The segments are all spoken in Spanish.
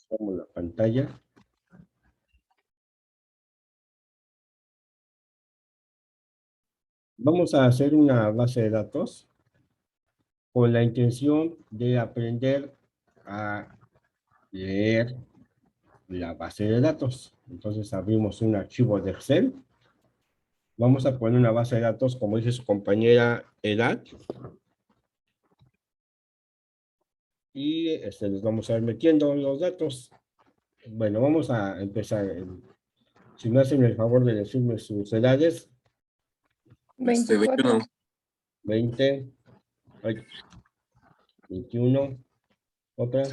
Vamos a la pantalla. Vamos a hacer una base de datos con la intención de aprender a leer la base de datos. Entonces abrimos un archivo de Excel. Vamos a poner una base de datos, como dice su compañera, edad. Y les vamos a ir metiendo los datos. Bueno, vamos a empezar. Si me hacen el favor de decirme sus edades. 24. 20, 21, otra,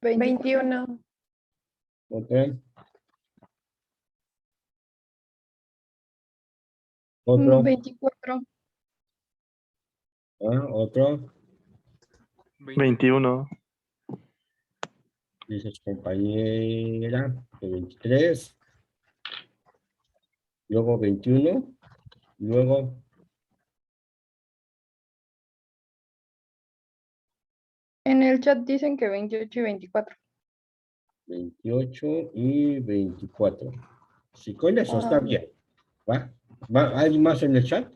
21. otra, otro, 24. otro, 21. dice su compañera, de 23, luego 21, luego En el chat dicen que 28 y 24. 28 y 24. Si con eso está Ah. bien. ¿Va? ¿Hay más en el chat?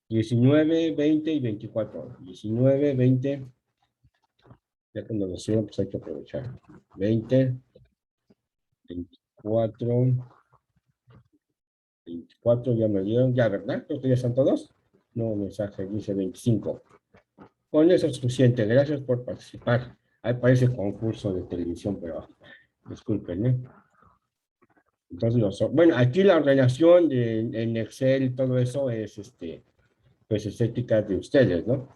19, 20 y 24. 19, 20. Ya cuando lo subo, pues hay que aprovechar. 20, 24, 24 ya me dieron, ya, ¿verdad? Creo que ya están todos. No, mensaje dice 25. Con eso es suficiente. Gracias por participar. Ahí parece concurso de televisión, pero disculpen, ¿eh? Entonces, bueno, aquí la relación en Excel y todo eso es, pues, estética de ustedes, ¿no?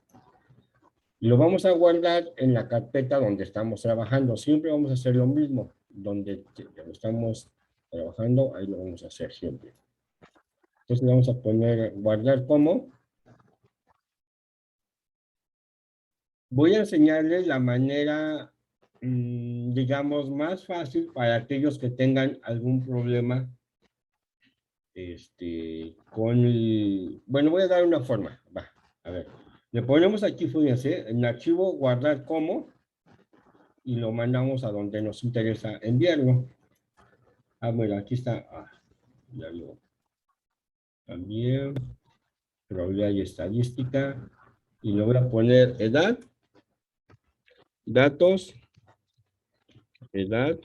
Y lo vamos a guardar en la carpeta donde estamos trabajando. Siempre vamos a hacer lo mismo. Donde estamos trabajando, ahí lo vamos a hacer siempre. Entonces vamos a poner guardar como. Voy a enseñarles la manera, digamos, más fácil para aquellos que tengan algún problema con el... Bueno, voy a dar una forma. Va, a ver. Le ponemos aquí, fíjense, en archivo guardar como y lo mandamos a donde nos interesa enviarlo. Ah, bueno, aquí está. Ah, ya lo... También. Probabilidad y estadística. Y le voy a poner edad. Datos. Edad.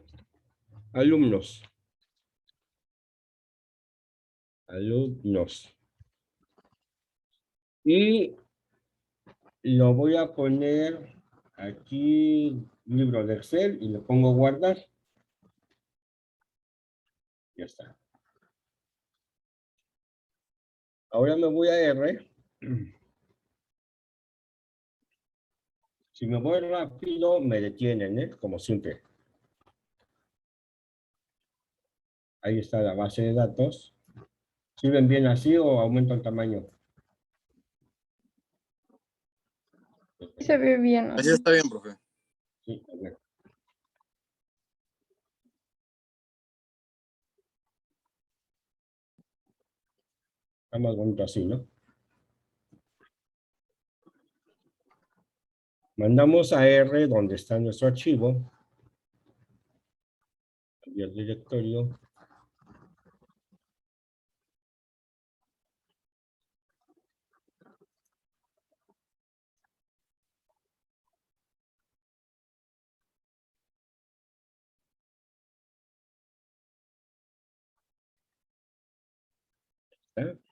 Alumnos. Alumnos. Y lo voy a poner aquí, libro de Excel, y le pongo guardar. Ya está. Ahora me voy a R. Si me voy rápido, me detienen, ¿eh? Como siempre. Ahí está la base de datos. ¿Sirven bien así o aumento el tamaño? Se ve bien. Así está bien, profe. Sí, a ver. Está más bonito así, ¿no? Mandamos a R donde está nuestro archivo. Y el directorio. ¿Está?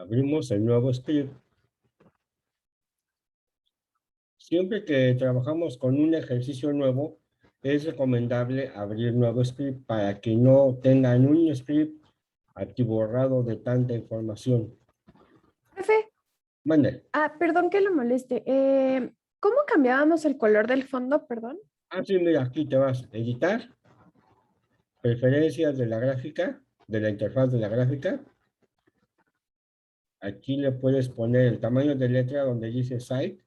Abrimos el nuevo script. Siempre que trabajamos con un ejercicio nuevo, es recomendable abrir nuevo script para que no tengan un script atiborrado de tanta información. Profe, Mande. perdón que lo moleste. ¿Cómo cambiábamos el color del fondo, perdón? Ah, sí, mira, aquí te vas a editar. preferencias de la gráfica, de la interfaz de la gráfica. Aquí le puedes poner el tamaño de letra donde dice Site.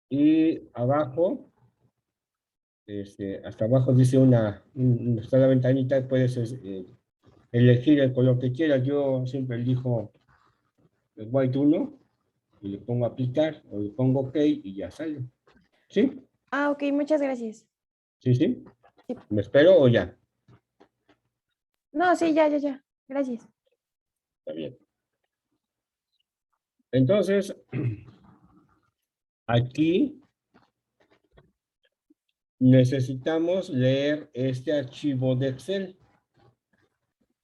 Y abajo, hasta abajo dice está la ventanita y puedes elegir el color que quieras. Yo siempre elijo el white 1 y le pongo aplicar o le pongo OK y ya sale. ¿Sí? Ah, ok, muchas gracias. ¿Sí, sí? Sí. ¿Me espero o ya? No, sí, ya. Gracias. Está bien. Entonces, aquí necesitamos leer este archivo de Excel.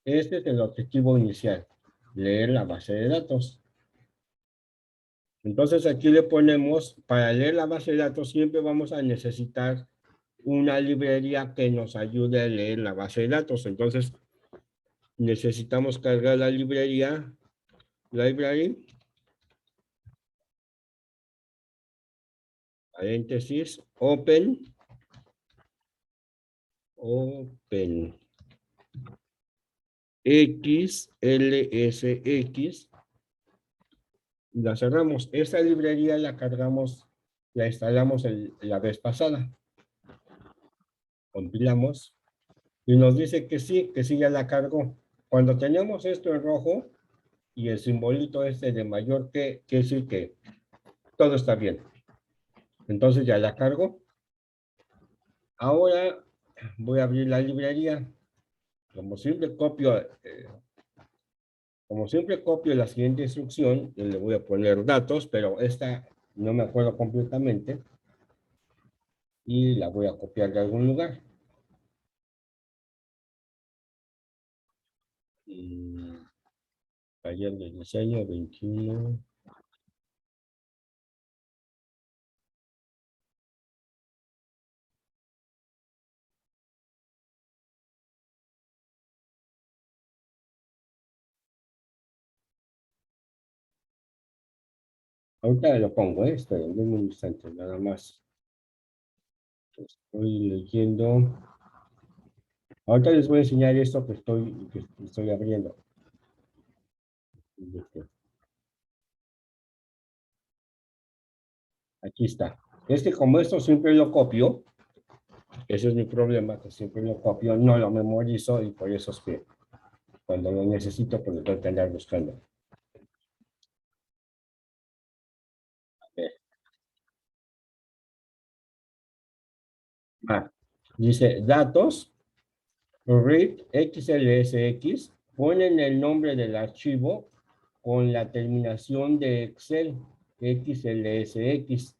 Este es el objetivo inicial, leer la base de datos. Entonces aquí le ponemos, para leer la base de datos siempre vamos a necesitar una librería que nos ayude a leer la base de datos. Entonces necesitamos cargar la librería, library, paréntesis, open, XLSX, la cerramos. Esta librería la cargamos, la instalamos la vez pasada. Compilamos y nos dice que sí ya la cargó. Cuando tenemos esto en rojo y el simbolito este de mayor que, quiere decir que todo está bien. Entonces ya la cargo. Ahora voy a abrir la librería. Como siempre copio la siguiente instrucción, le voy a poner datos, pero esta no me acuerdo completamente y la voy a copiar de algún lugar. Taller de diseño 21. Ahorita lo pongo, esto en un instante, nada más. Estoy leyendo. Ahorita les voy a enseñar esto que estoy abriendo. Aquí está. Como esto siempre lo copio, ese es mi problema, que siempre lo copio, no lo memorizo y por eso es que cuando lo necesito, pues lo tengo que andar buscando. A ver. Dice datos, read XLSX, ponen el nombre del archivo con la terminación de Excel, XLSX.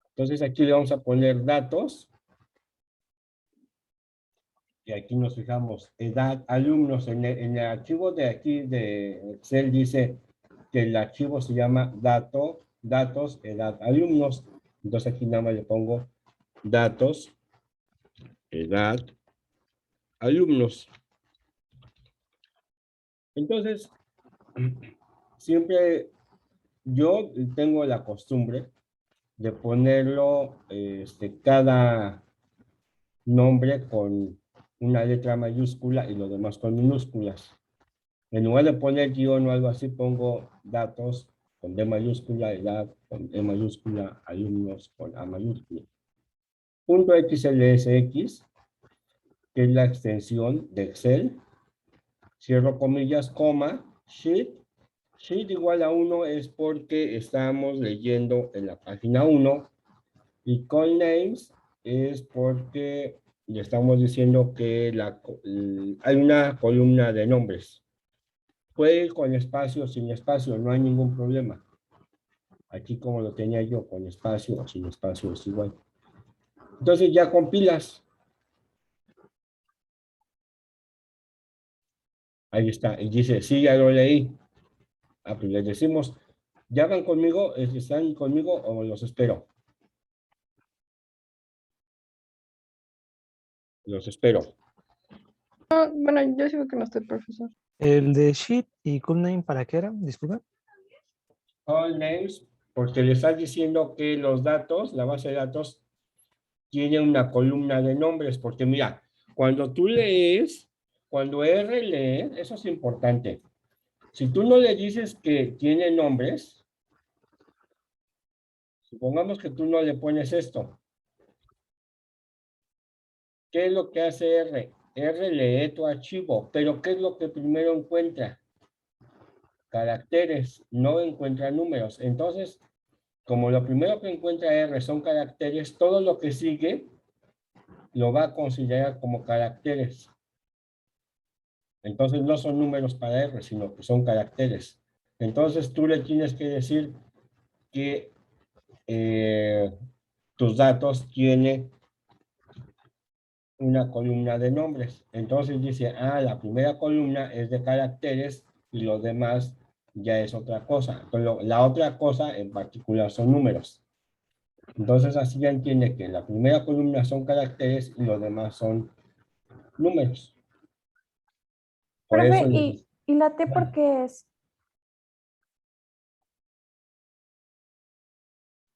Entonces aquí le vamos a poner datos. Y aquí nos fijamos, edad, alumnos. En el archivo de aquí de Excel dice que el archivo se llama datos, edad, alumnos. Entonces aquí nada más le pongo datos, edad, alumnos. Entonces, siempre yo tengo la costumbre de ponerlo, cada nombre con una letra mayúscula y lo demás con minúsculas. En lugar de poner guión o algo así, pongo datos con D mayúscula, edad con E mayúscula, alumnos con A mayúscula. Punto XLSX, que es la extensión de Excel. Cierro comillas, coma, sheet. Sheet igual a 1 es porque estamos leyendo en la página 1. Y call names es porque le estamos diciendo que hay una columna de nombres. Puede ir con espacio o sin espacio, no hay ningún problema. Aquí como lo tenía yo, con espacio o sin espacio es igual. Entonces ya compilas. Ahí está. Y dice, sí, ya lo leí. Pues les decimos, ¿ya van conmigo? ¿Están conmigo o los espero? Los espero. No, bueno, yo sí veo que no estoy, profesor. El de Sheet y Coolname, ¿para qué era? Disculpa. All names, porque le estás diciendo que los datos, la base de datos, tiene una columna de nombres, porque mira, cuando tú lees, cuando R lee, eso es importante. Si tú no le dices que tiene nombres, supongamos que tú no le pones esto. ¿Qué es lo que hace R? R lee tu archivo, pero ¿qué es lo que primero encuentra? Caracteres, no encuentra números. Entonces, como lo primero que encuentra R son caracteres, todo lo que sigue lo va a considerar como caracteres. Entonces no son números para R, sino que son caracteres. Entonces tú le tienes que decir que tus datos tienen una columna de nombres. Entonces dice, la primera columna es de caracteres y los demás ya es otra cosa. Pero la otra cosa en particular son números. Entonces así ya entiende que la primera columna son caracteres y los demás son números. Por eso Profe, ¿y la T por qué es?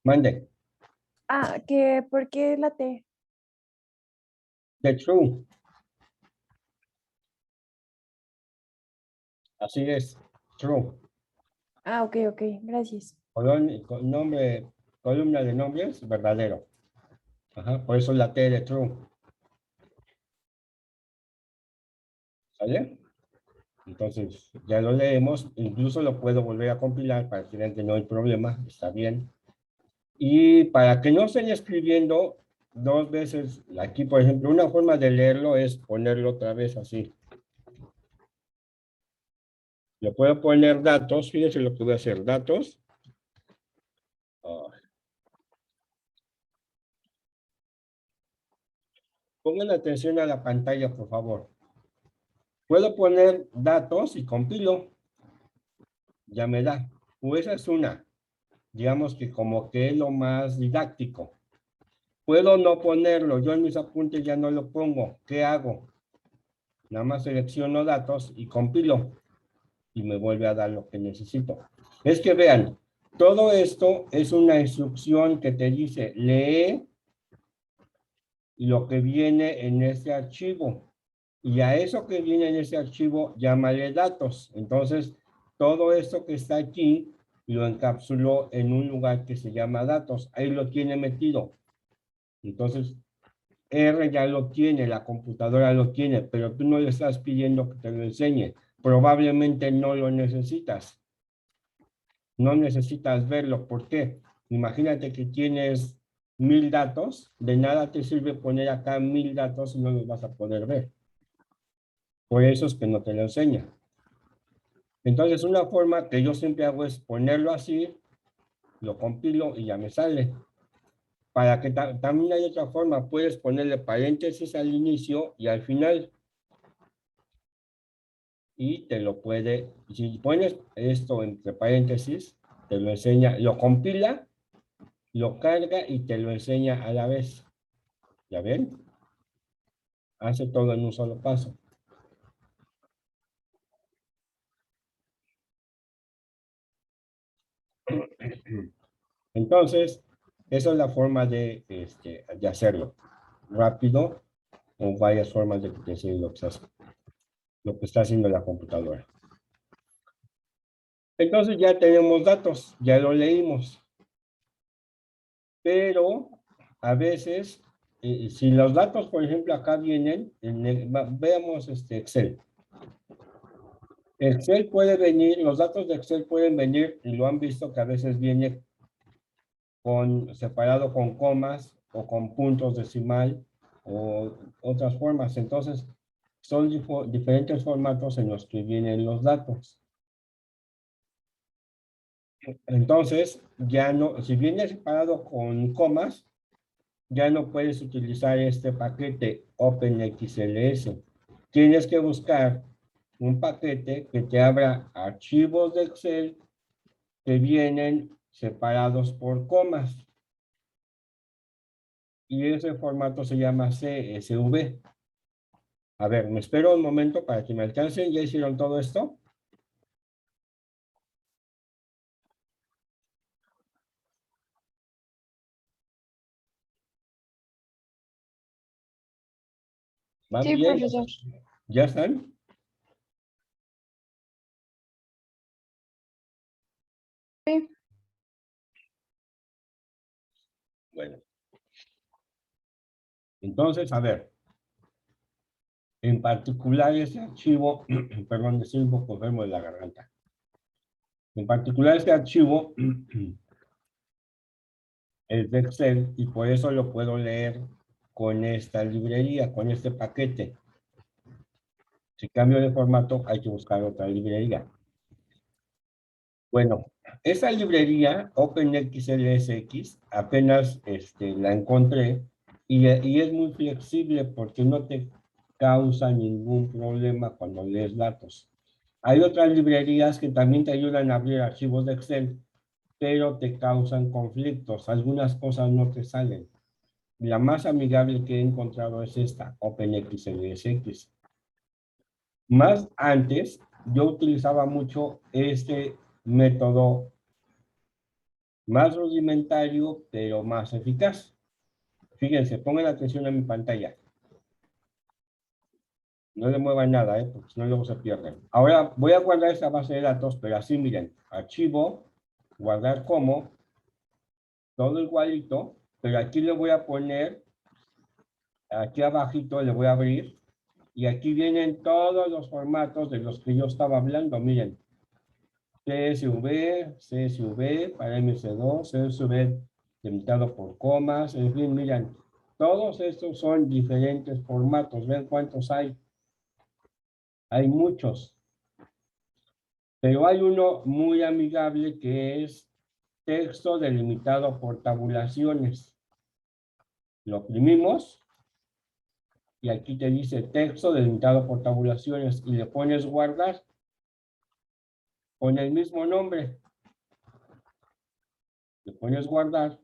mande, Que ¿por qué la T? the true. Así es, true. Ok, ok, gracias. Columna de nombres, verdadero. Ajá, por eso la T de true. ¿Sale? Entonces, ya lo leemos, incluso lo puedo volver a compilar para que vean que no hay problema, está bien. Y para que no estén escribiendo dos veces, aquí por ejemplo, una forma de leerlo es ponerlo otra vez así. Le puedo poner datos, fíjense lo que voy a hacer, datos. Pongan atención a la pantalla, por favor. Puedo poner datos y compilo. Ya me da. O esa es una. Digamos que como que es lo más didáctico. Puedo no ponerlo. Yo en mis apuntes ya no lo pongo. ¿Qué hago? Nada más selecciono datos y compilo. Y me vuelve a dar lo que necesito. Es que vean, todo esto es una instrucción que te dice, lee lo que viene en este archivo. Y a eso que viene en ese archivo, llámale datos. Entonces, todo esto que está aquí, lo encapsuló en un lugar que se llama datos. Ahí lo tiene metido. Entonces, R ya lo tiene, la computadora lo tiene, pero tú no le estás pidiendo que te lo enseñe. Probablemente no lo necesitas. No necesitas verlo. ¿Por qué? Imagínate que tienes 1000 datos. De nada te sirve poner acá 1000 datos y no los vas a poder ver. Por eso es que no te lo enseña. Entonces, una forma que yo siempre hago es ponerlo así, lo compilo y ya me sale. Para que también hay otra forma, puedes ponerle paréntesis al inicio y al final. Y te lo puede, si pones esto entre paréntesis, te lo enseña, lo compila, lo carga y te lo enseña a la vez. ¿Ya ven? Hace todo en un solo paso. Entonces, esa es la forma de hacerlo. Rápido, o varias formas de que te enseñe lo que está haciendo la computadora. Entonces ya tenemos datos, ya lo leímos. Pero a veces, si los datos, por ejemplo, acá vienen, veamos Excel. Excel puede venir, los datos de Excel pueden venir, y lo han visto que a veces viene separado con comas o con puntos decimal o otras formas. Entonces, son diferentes formatos en los que vienen los datos. Entonces, ya no, si viene separado con comas, ya no puedes utilizar este paquete OpenXLS. Tienes que buscar un paquete que te abra archivos de Excel que vienen separados por comas. Y ese formato se llama CSV. A ver, me espero un momento para que me alcancen. ¿Ya hicieron todo esto? ¿Van Sí, bien? profesor. ¿Ya están? Sí. Bueno, entonces, a ver, en particular ese archivo, perdón, estoy un poco enfermo de la garganta. En particular este archivo es de Excel y por eso lo puedo leer con esta librería, con este paquete. Si cambio de formato, hay que buscar otra librería. Bueno, esa librería OpenXLSX apenas la encontré y es muy flexible porque no te causa ningún problema cuando lees datos. Hay otras librerías que también te ayudan a abrir archivos de Excel, pero te causan conflictos. Algunas cosas no te salen. La más amigable que he encontrado es esta, OpenXLSX. Más antes, yo utilizaba mucho este método más rudimentario, pero más eficaz. Fíjense, pongan atención a mi pantalla. No le muevan nada, porque si no luego se pierden. Ahora voy a guardar esta base de datos, pero así miren, archivo, guardar como, todo igualito, pero aquí le voy a poner, aquí abajito le voy a abrir, y aquí vienen todos los formatos de los que yo estaba hablando, miren. CSV, CSV para MC2, CSV limitado por comas, en fin, miren, todos estos son diferentes formatos, ven cuántos hay. Hay muchos, pero hay uno muy amigable que es texto delimitado por tabulaciones. Lo oprimimos y aquí te dice texto delimitado por tabulaciones y le pones guardar con el mismo nombre. Le pones guardar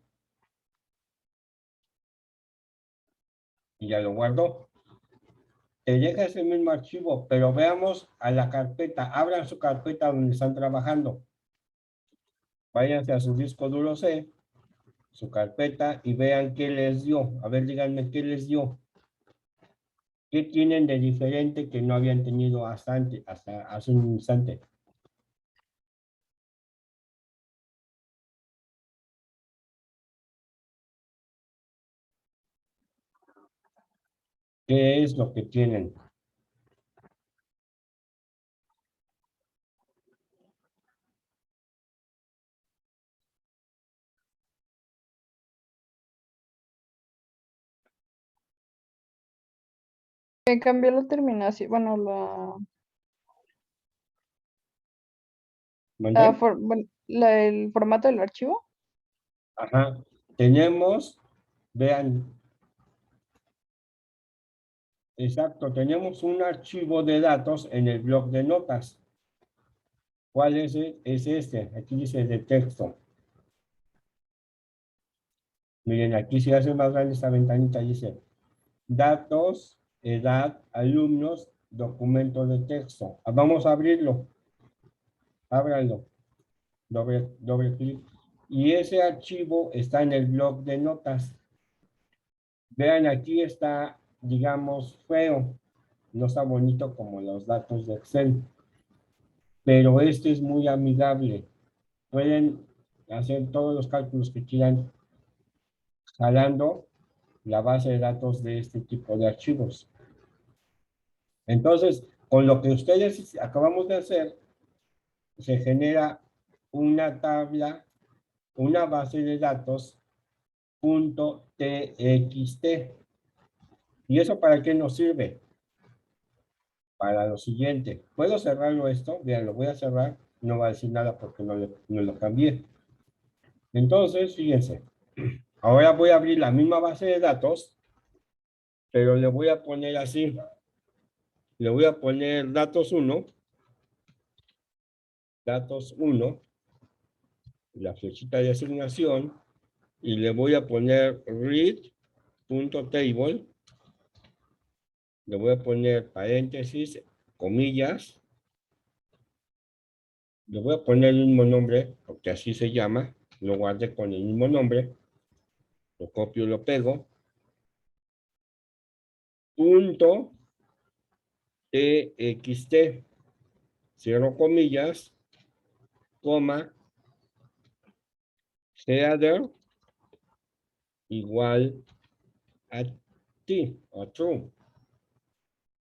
y ya lo guardó. Te deja ese mismo archivo, pero veamos a la carpeta. Abran su carpeta donde están trabajando. Váyanse a su disco duro C, su carpeta, y vean qué les dio. A ver, díganme qué les dio. ¿Qué tienen de diferente que no habían tenido hasta hace un instante? ¿Qué es lo que tienen? Que cambió la terminación, bueno, ¿Mandé? el formato del archivo. Ajá. Tenemos, vean, exacto, tenemos un archivo de datos en el bloc de notas. ¿Cuál es? Es este. Aquí dice de texto. Miren, aquí se hace más grande esta ventanita, dice datos, edad, alumnos, documento de texto. Vamos a abrirlo. Ábranlo. Doble clic. Y ese archivo está en el bloc de notas. Vean, aquí está, digamos, feo. No está bonito como los datos de Excel. Pero este es muy amigable. Pueden hacer todos los cálculos que quieran jalando la base de datos de este tipo de archivos. Entonces, con lo que ustedes acabamos de hacer, se genera una tabla, una base de datos .txt. ¿Y eso para qué nos sirve? Para lo siguiente. ¿Puedo cerrarlo esto? Vean, lo voy a cerrar. No va a decir nada porque no lo cambié. Entonces, fíjense. Ahora voy a abrir la misma base de datos, pero le voy a poner así. Le voy a poner datos 1, la flechita de asignación, y le voy a poner read.table, le voy a poner paréntesis, comillas, le voy a poner el mismo nombre, porque así se llama, lo guardé con el mismo nombre, lo copio y lo pego, punto, TXT, cierro comillas, coma, header igual a T, o true.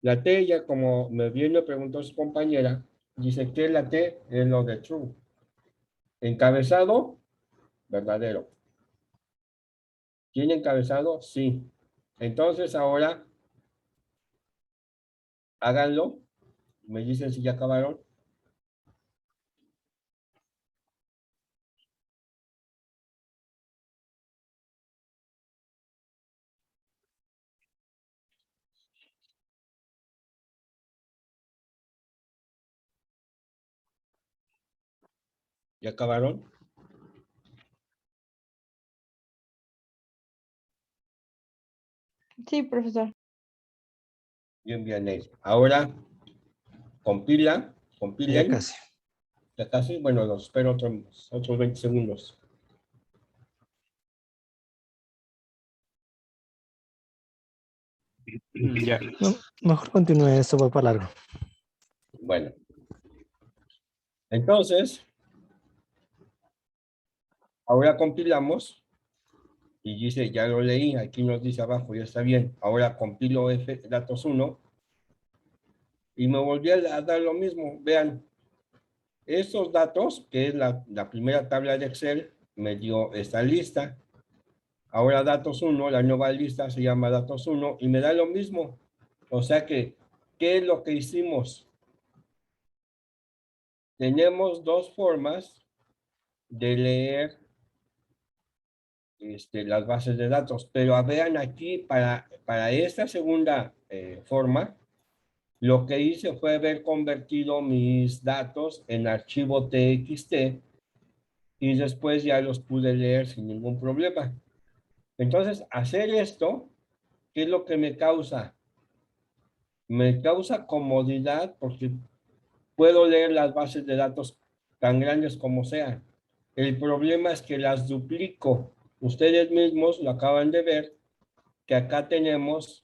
La T ya como me viene preguntó su compañera, dice que la T es lo de true. Encabezado, verdadero. ¿Tiene encabezado? Sí. Entonces ahora háganlo. Me dicen si ya acabaron. ¿Ya acabaron? Sí, profesor. Bien, bien. Ahora compila, Ya compilen. casi. Ya casi, bueno, los espero otros 20 segundos. Ya. No, mejor continúe, esto va para largo. Bueno, entonces, ahora compilamos y dice, ya lo leí, aquí nos dice abajo, ya está bien. Ahora compilo F datos 1 y me volví a dar lo mismo. Vean, estos datos, que es la primera tabla de Excel, me dio esta lista. Ahora datos 1, la nueva lista se llama datos 1 y me da lo mismo. O sea que, ¿qué es lo que hicimos? Tenemos dos formas de leer las bases de datos, pero vean aquí, para esta segunda forma, lo que hice fue haber convertido mis datos en archivo TXT y después ya los pude leer sin ningún problema. Entonces, hacer esto, ¿qué es lo que me causa? Me causa comodidad porque puedo leer las bases de datos tan grandes como sean. El problema es que las duplico. Ustedes mismos lo acaban de ver, que acá tenemos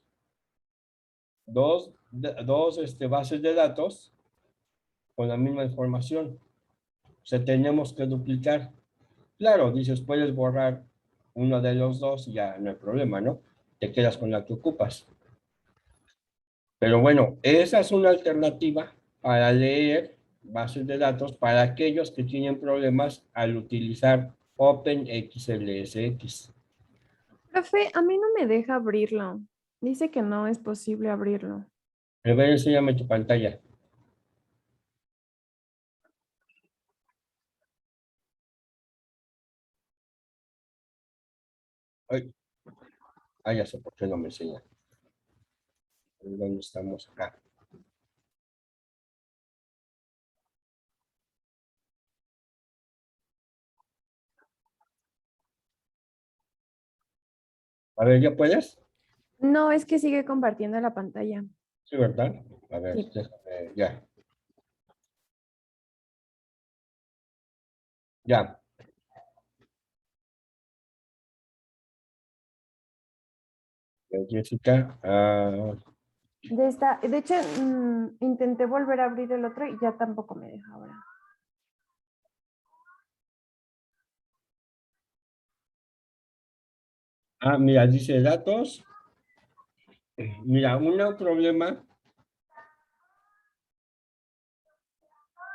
dos bases de datos con la misma información. O sea, tenemos que duplicar. Claro, dices, puedes borrar uno de los dos y ya no hay problema, ¿no? Te quedas con la que ocupas. Pero bueno, esa es una alternativa para leer bases de datos para aquellos que tienen problemas al utilizar OpenXLSX. Profe, a mí no me deja abrirlo. Dice que no es posible abrirlo. A ver, enséñame tu pantalla. Ay, ya sé por qué no me enseña. ¿Dónde estamos acá? A ver, ¿ya puedes? No, es que sigue compartiendo la pantalla. Sí, ¿verdad? A ver, Sí. déjame, ya. Ya. Jessica, De hecho, intenté volver a abrir el otro y ya tampoco me deja ahora. mira, dice datos. Mira, un problema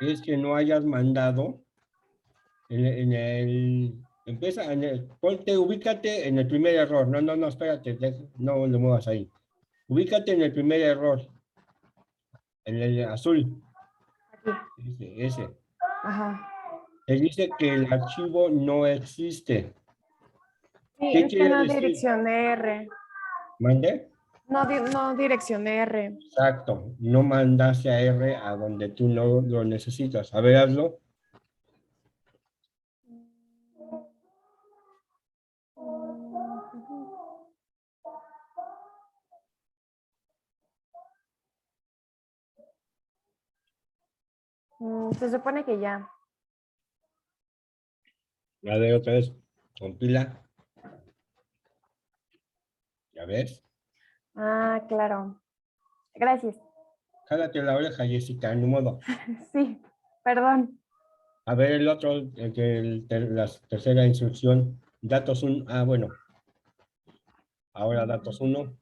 es que no hayas mandado empieza ponte, ubícate en el primer error. No, espérate, no lo muevas ahí. Ubícate en el primer error, en el azul, Aquí. ese. Ajá. Te dice que el archivo no existe. Sí, ¿Qué es que quiere no decir? direccioné R. ¿Mande? No, no direccioné R. Exacto, no mandaste a R a donde tú no lo necesitas. A ver, hazlo. Se supone que ya. A ver, otra vez, compila. ¿Ya ves? Ah, claro. Gracias. Jálate la oreja, Jessica, ni modo. Sí, perdón. A ver el otro, la tercera instrucción. Datos 1. Ah, bueno. Ahora datos 1.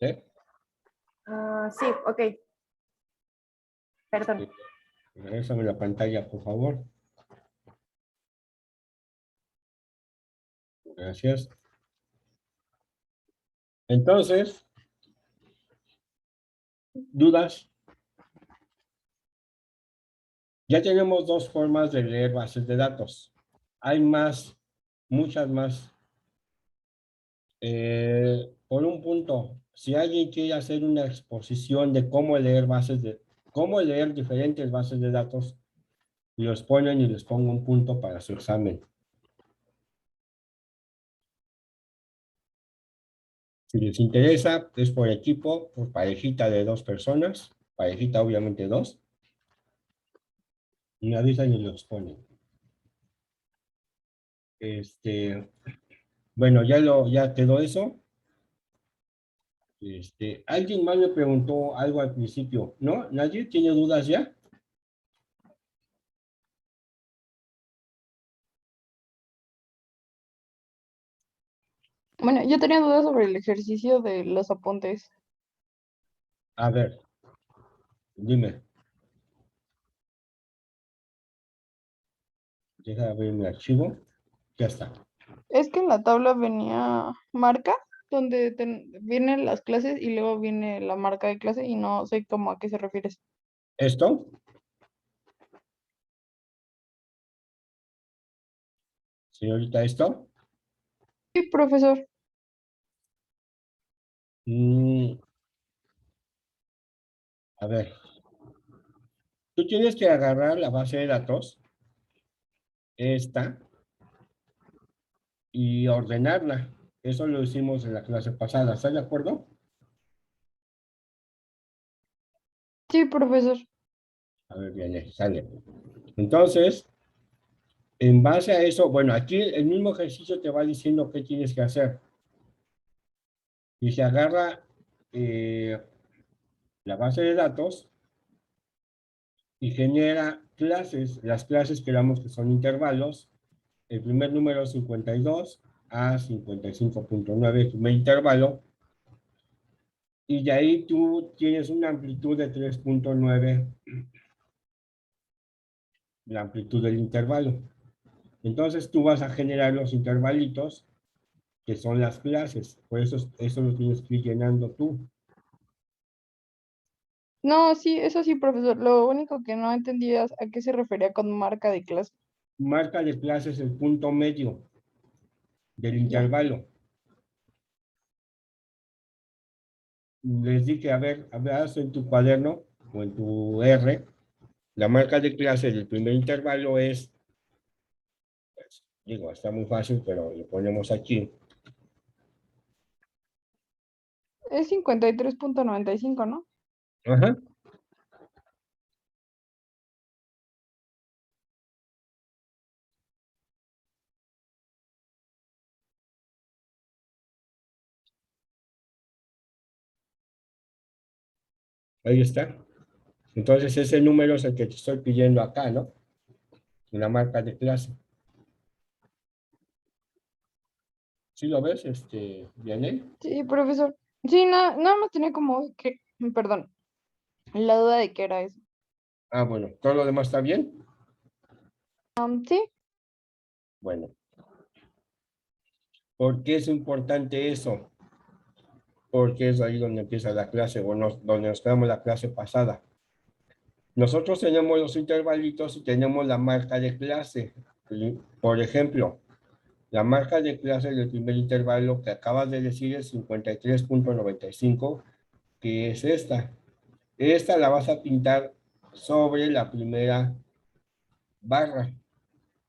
¿Sí? Sí, ok, perdón. Regresame la pantalla, por favor. Gracias. Entonces, ¿dudas? Ya tenemos dos formas de leer bases de datos. Hay más, muchas más. Por un punto, si alguien quiere hacer una exposición de cómo leer diferentes bases de datos, los ponen y les pongo un punto para su examen. Si les interesa, es por equipo, por parejita de 2 personas, parejita obviamente 2, y avisan y los ponen. Bueno, ya quedó eso. Alguien más me preguntó algo al principio, ¿no? ¿Nadie tiene dudas ya? Bueno, yo tenía dudas sobre el ejercicio de los apuntes. A ver, dime. Deja ver mi archivo. Ya está. Es que en la tabla venía marca, donde vienen las clases y luego viene la marca de clase y no sé cómo a qué se refiere eso. ¿Esto? Señorita, ¿esto? Sí, profesor. Mm, a ver. Tú tienes que agarrar la base de datos, esta, y ordenarla. Eso lo hicimos en la clase pasada. ¿Estás de acuerdo? Sí, profesor. A ver, bien, sale. Entonces, en base a eso, bueno, aquí el mismo ejercicio te va diciendo qué tienes que hacer. Y se agarra la base de datos y genera clases. Las clases queramos que son intervalos. El primer número 52 a 55.9, el primer intervalo. Y de ahí tú tienes una amplitud de 3.9, la amplitud del intervalo. Entonces tú vas a generar los intervalitos que son las clases. Por eso lo tienes que ir llenando tú. No, sí, eso sí, profesor. Lo único que no entendía es a qué se refería con marca de clase. Marca de clases el punto medio del Ya. intervalo. Les dije, a ver, haz en tu cuaderno o en tu R, la marca de clase del primer intervalo es, pues, digo, está muy fácil, pero lo ponemos aquí. Es 53.95, ¿no? Ajá. Ahí está. Entonces ese número es el que te estoy pidiendo acá, ¿no? Una marca de clase. ¿Sí lo ves, Vianey? Sí, profesor. Sí, nada más tenía como que, perdón, la duda de qué era eso. Ah, bueno, ¿todo lo demás está bien? Sí, Bueno, ¿por qué es importante eso? Porque es ahí donde empieza la clase, o donde nos quedamos la clase pasada. Nosotros tenemos los intervalitos y tenemos la marca de clase. Por ejemplo, la marca de clase del primer intervalo que acabas de decir es 53.95, que es esta. Esta la vas a pintar sobre la primera barra,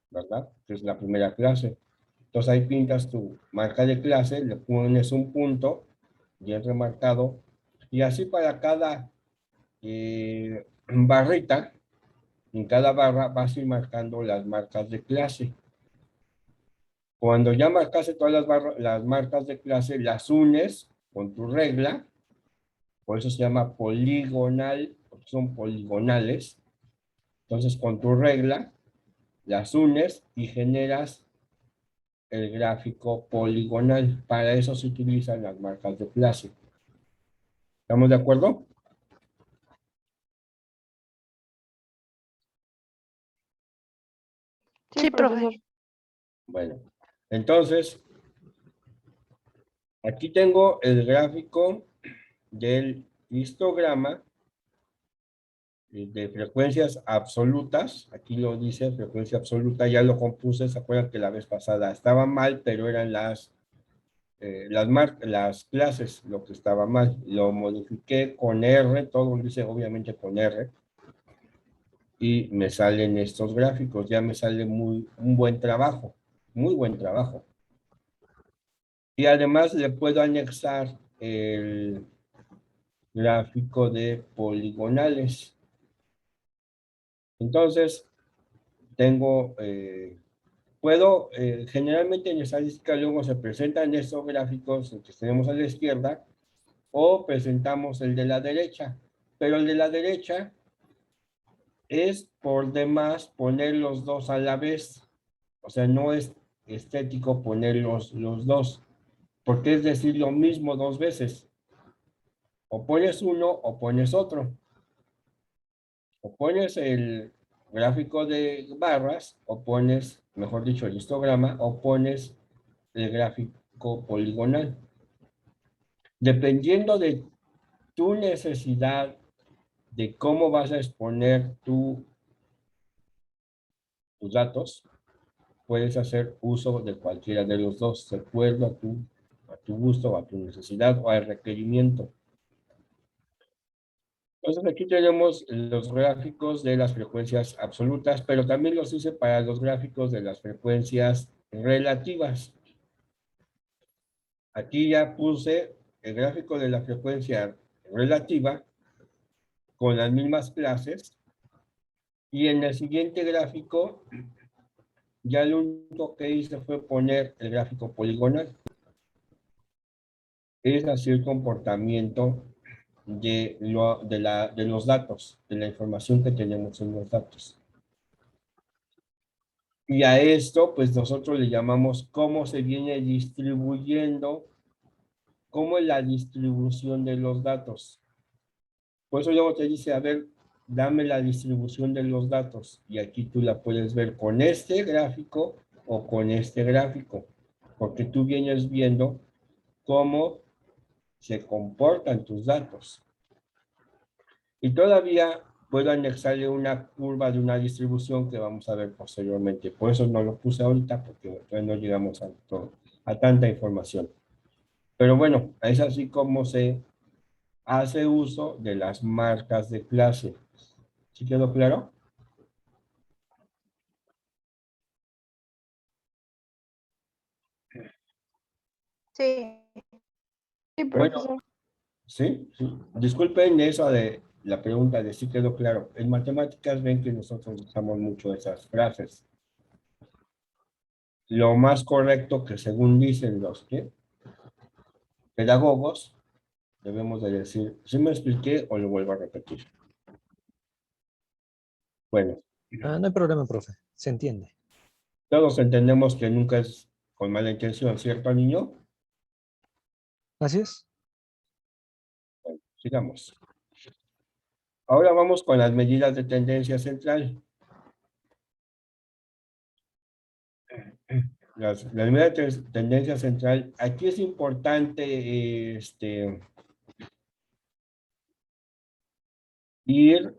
¿verdad? Que es la primera clase. Entonces ahí pintas tu marca de clase, le pones un punto bien remarcado, y así para cada barrita, en cada barra vas a ir marcando las marcas de clase. Cuando ya marcaste todas las marcas de clase, las unes con tu regla, por eso se llama poligonal, porque son poligonales. Entonces, con tu regla, las unes y generas el gráfico poligonal. Para eso se utilizan las marcas de clase. ¿Estamos de acuerdo? Sí, profesor. Bueno, entonces, aquí tengo el gráfico del histograma de frecuencias absolutas. Aquí lo dice frecuencia absoluta, ya lo compuse. Se acuerdan que la vez pasada estaba mal, pero eran las clases lo que estaba mal. Lo modifiqué con R, todo lo hice obviamente con R. Y me salen estos gráficos, ya me sale un buen trabajo, muy buen trabajo. Y además le puedo anexar el gráfico de poligonales. Entonces, tengo, generalmente en estadística luego se presentan estos gráficos que tenemos a la izquierda o presentamos el de la derecha, pero el de la derecha es por demás poner los dos a la vez. O sea, no es estético poner los dos, porque es decir lo mismo dos veces. O pones uno o pones otro. O pones el gráfico de barras, o pones, mejor dicho, el histograma, o pones el gráfico poligonal. Dependiendo de tu necesidad, de cómo vas a exponer tus datos, puedes hacer uso de cualquiera de los dos, de acuerdo a tu gusto, a tu necesidad o al requerimiento. Entonces aquí tenemos los gráficos de las frecuencias absolutas, pero también los hice para los gráficos de las frecuencias relativas. Aquí ya puse el gráfico de la frecuencia relativa con las mismas clases, y en el siguiente gráfico ya lo único que hice fue poner el gráfico poligonal. Es así el comportamiento de los datos, de la información que tenemos en los datos. Y a esto, pues nosotros le llamamos cómo se viene distribuyendo, cómo es la distribución de los datos. Por eso luego te dice, a ver, dame la distribución de los datos. Y aquí tú la puedes ver con este gráfico o con este gráfico, porque tú vienes viendo cómo se comportan tus datos. Y todavía puedo anexarle una curva de una distribución que vamos a ver posteriormente. Por eso no lo puse ahorita, porque todavía no llegamos a tanta información. Pero bueno, es así como se hace uso de las marcas de clase. ¿Sí quedó claro? Sí. Sí, Bueno, profesor. sí. Disculpen eso de la pregunta de si quedó claro. En matemáticas ven que nosotros usamos mucho esas frases. Lo más correcto que según dicen los pedagogos, debemos de decir, ¿sí me expliqué o lo vuelvo a repetir? Bueno, No hay problema, profe. Se entiende. todos entendemos que nunca es con mala intención, ¿cierto, niño? Así es. Bueno, sigamos. Ahora vamos con las medidas de tendencia central. Las medidas de tendencia central, aquí es importante ir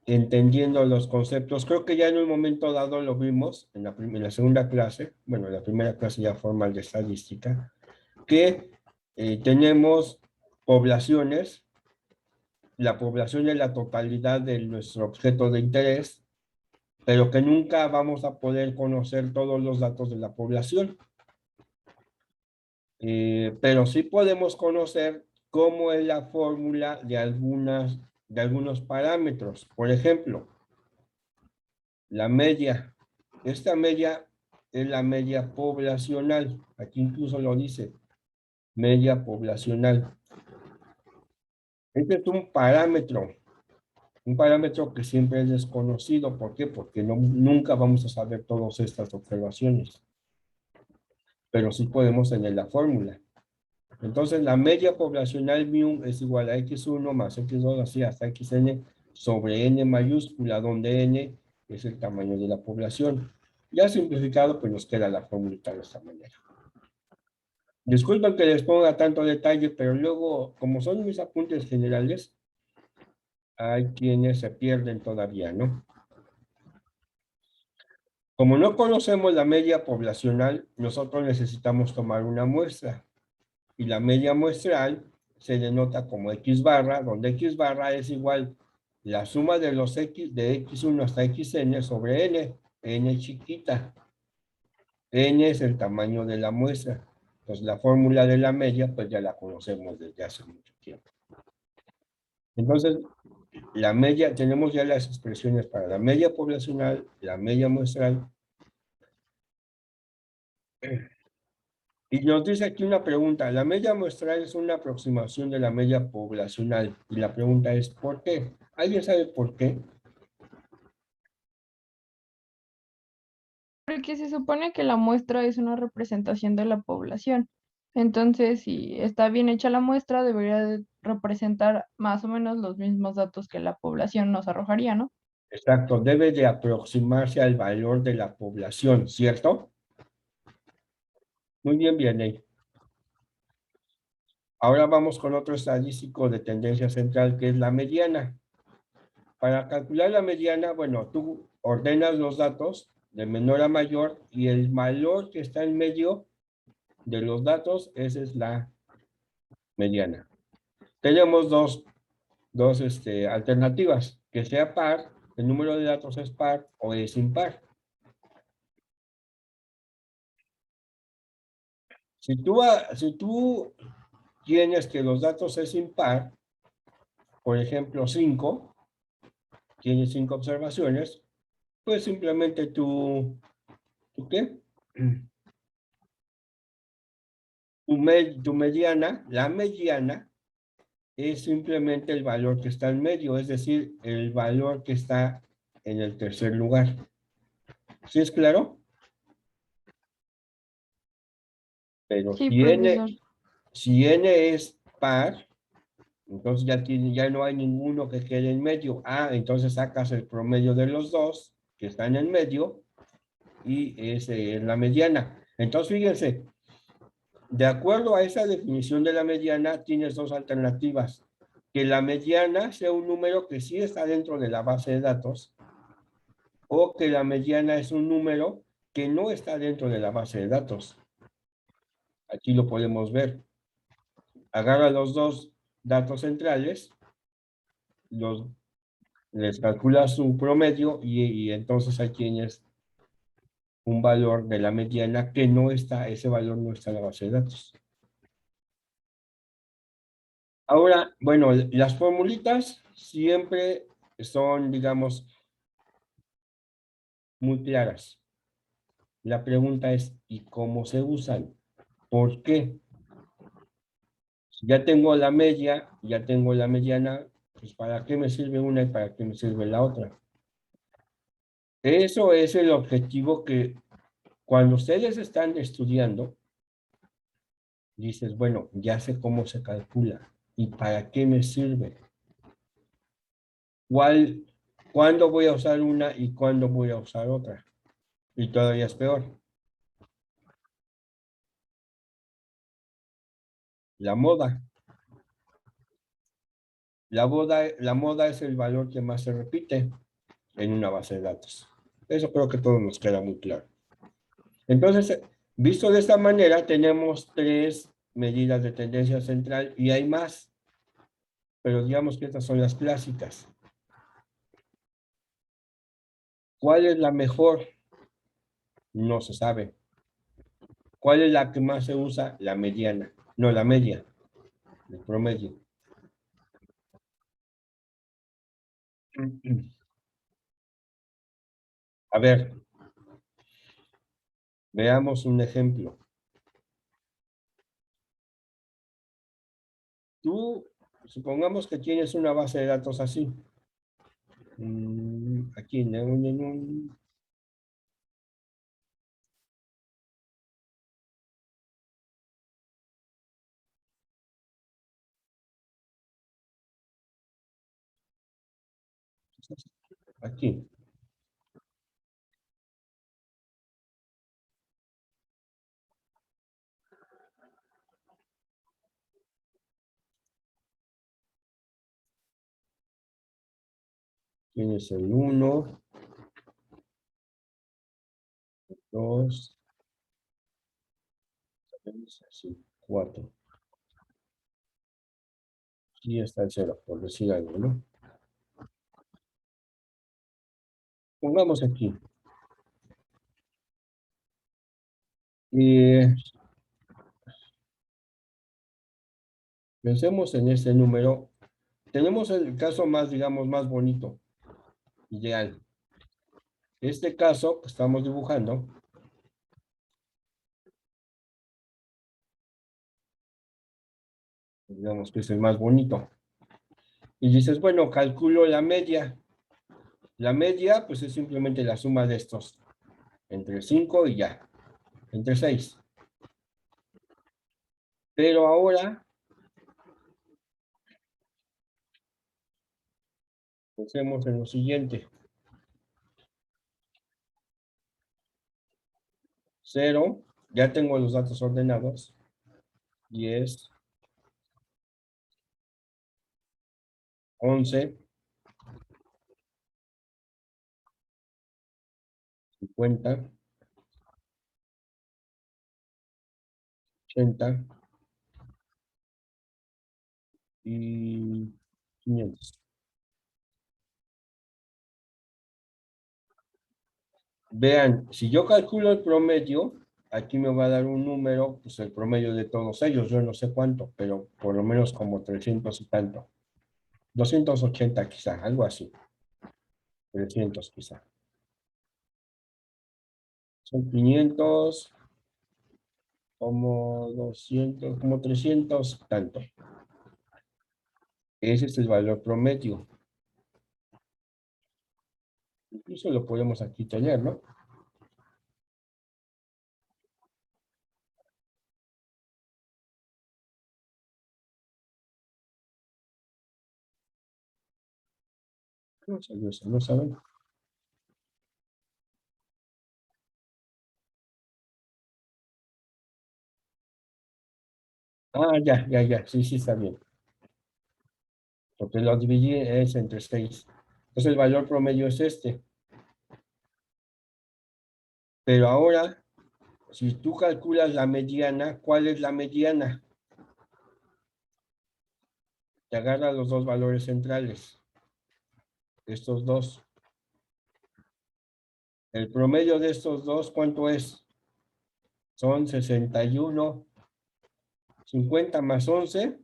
entendiendo los conceptos. Creo que ya en un momento dado lo vimos en la segunda clase, bueno, en la primera clase ya formal de estadística, que tenemos poblaciones. La población es la totalidad de nuestro objeto de interés, pero que nunca vamos a poder conocer todos los datos de la población. Pero sí podemos conocer cómo es la fórmula de algunos parámetros. Por ejemplo, la media. Esta media es la media poblacional. Aquí incluso lo dice, media poblacional. Este es un parámetro que siempre es desconocido. ¿Por qué? Porque nunca vamos a saber todas estas observaciones, pero sí podemos tener la fórmula. Entonces, la media poblacional mu es igual a x1 más x2, así hasta xn sobre n mayúscula, donde n es el tamaño de la población. Ya simplificado, pues nos queda la fórmula de esta manera. Disculpen que les ponga tanto detalle, pero luego, como son mis apuntes generales, hay quienes se pierden todavía, ¿no? Como no conocemos la media poblacional, nosotros necesitamos tomar una muestra. Y la media muestral se denota como x barra, donde x barra es igual la suma de los x de x1 hasta xn sobre n, n chiquita. N es el tamaño de la muestra. Entonces la fórmula de la media pues ya la conocemos desde hace mucho tiempo. Entonces la media, tenemos ya las expresiones para la media poblacional, la media muestral. Y nos dice aquí una pregunta, la media muestral es una aproximación de la media poblacional. Y la pregunta es, ¿por qué? ¿Alguien sabe por qué? Porque se supone que la muestra es una representación de la población. Entonces, si está bien hecha la muestra, debería de representar más o menos los mismos datos que la población nos arrojaría, ¿no? Exacto, debe de aproximarse al valor de la población, ¿cierto? Muy bien, Vianney. Ahora vamos con otro estadístico de tendencia central, que es la mediana. Para calcular la mediana, bueno, tú ordenas los datos de menor a mayor y el valor que está en medio de los datos, esa es la mediana. Tenemos dos alternativas, que sea par, el número de datos es par o es impar. Si tú tienes que los datos es impar, por ejemplo 5, tienes 5 observaciones, pues simplemente ¿tú qué? Tu mediana, la mediana, es simplemente el valor que está en medio, es decir, el valor que está en el tercer lugar. ¿Sí es claro? Pero Sí, profesor. si n es par, entonces ya no hay ninguno que quede en medio. Ah, entonces sacas el promedio de los dos que están en medio y ese es la mediana. Entonces, fíjense, de acuerdo a esa definición de la mediana, tienes dos alternativas. Que la mediana sea un número que sí está dentro de la base de datos o que la mediana es un número que no está dentro de la base de datos. Aquí lo podemos ver. Agarra los dos datos centrales, les calcula su promedio y entonces aquí tienes un valor de la mediana que no está, ese valor no está en la base de datos. Ahora, bueno, las formulitas siempre son, digamos, muy claras. La pregunta es, ¿y cómo se usan? ¿Por qué? Ya tengo la media, ya tengo la mediana, pues ¿para qué me sirve una y para qué me sirve la otra? Eso es el objetivo que cuando ustedes están estudiando, dices, bueno, ya sé cómo se calcula y para qué me sirve. ¿Cuándo voy a usar una y cuándo voy a usar otra? Y todavía es peor. La moda. La moda es el valor que más se repite en una base de datos. Eso creo que todo nos queda muy claro. Entonces, visto de esta manera, tenemos 3 medidas de tendencia central y hay más, pero digamos que estas son las clásicas. ¿Cuál es la mejor? No se sabe. ¿Cuál es la que más se usa? La mediana. No, la media. El promedio. A ver, veamos un ejemplo. Tú Supongamos que tienes una base de datos así. Aquí aquí. Tienes el 1, 2, 3, así, 4. Y está el 0, por decir algo, ¿no? Pongamos aquí. Y pensemos en este número. Tenemos el caso más, digamos, más bonito, ideal. Este caso que estamos dibujando, digamos que es el más bonito. Y dices, bueno, calculo la media. La media, pues es simplemente la suma de estos, entre 5 y ya, entre 6. Pero ahora, pensemos en lo siguiente. 0, ya tengo los datos ordenados. 10, 11, 50, 80 y 500. Vean, si yo calculo el promedio, aquí me va a dar un número, pues el promedio de todos ellos, yo no sé cuánto, pero por lo menos como 300 y tanto. 280 quizá, algo así. 300 quizá. Son 500, como 200, como 300 tanto. Ese es el valor promedio. Incluso lo podemos aquí tener, ¿no? No salió eso, no saben. Ah, ya, sí, sí, está bien. Porque lo dividí es entre 6. Entonces el valor promedio es este. Pero ahora, si tú calculas la mediana, ¿cuál es la mediana? Te agarra los dos valores centrales. Estos dos. El promedio de estos dos, ¿cuánto es? Son 61. 50 más 11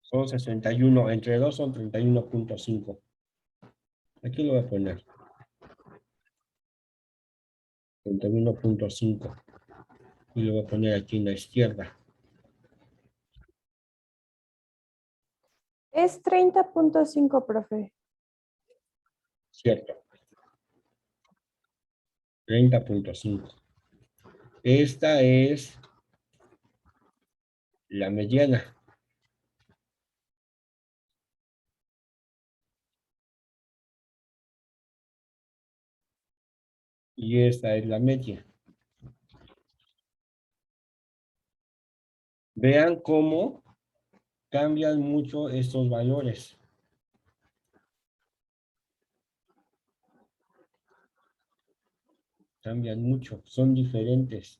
son 61. Entre 2 son 31.5. Aquí lo voy a poner. 31.5. Y lo voy a poner aquí en la izquierda. Es 30.5, profe. Cierto. 30.5. Esta es la mediana. Y esta es la media. Vean cómo cambian mucho estos valores. Cambian mucho, son diferentes.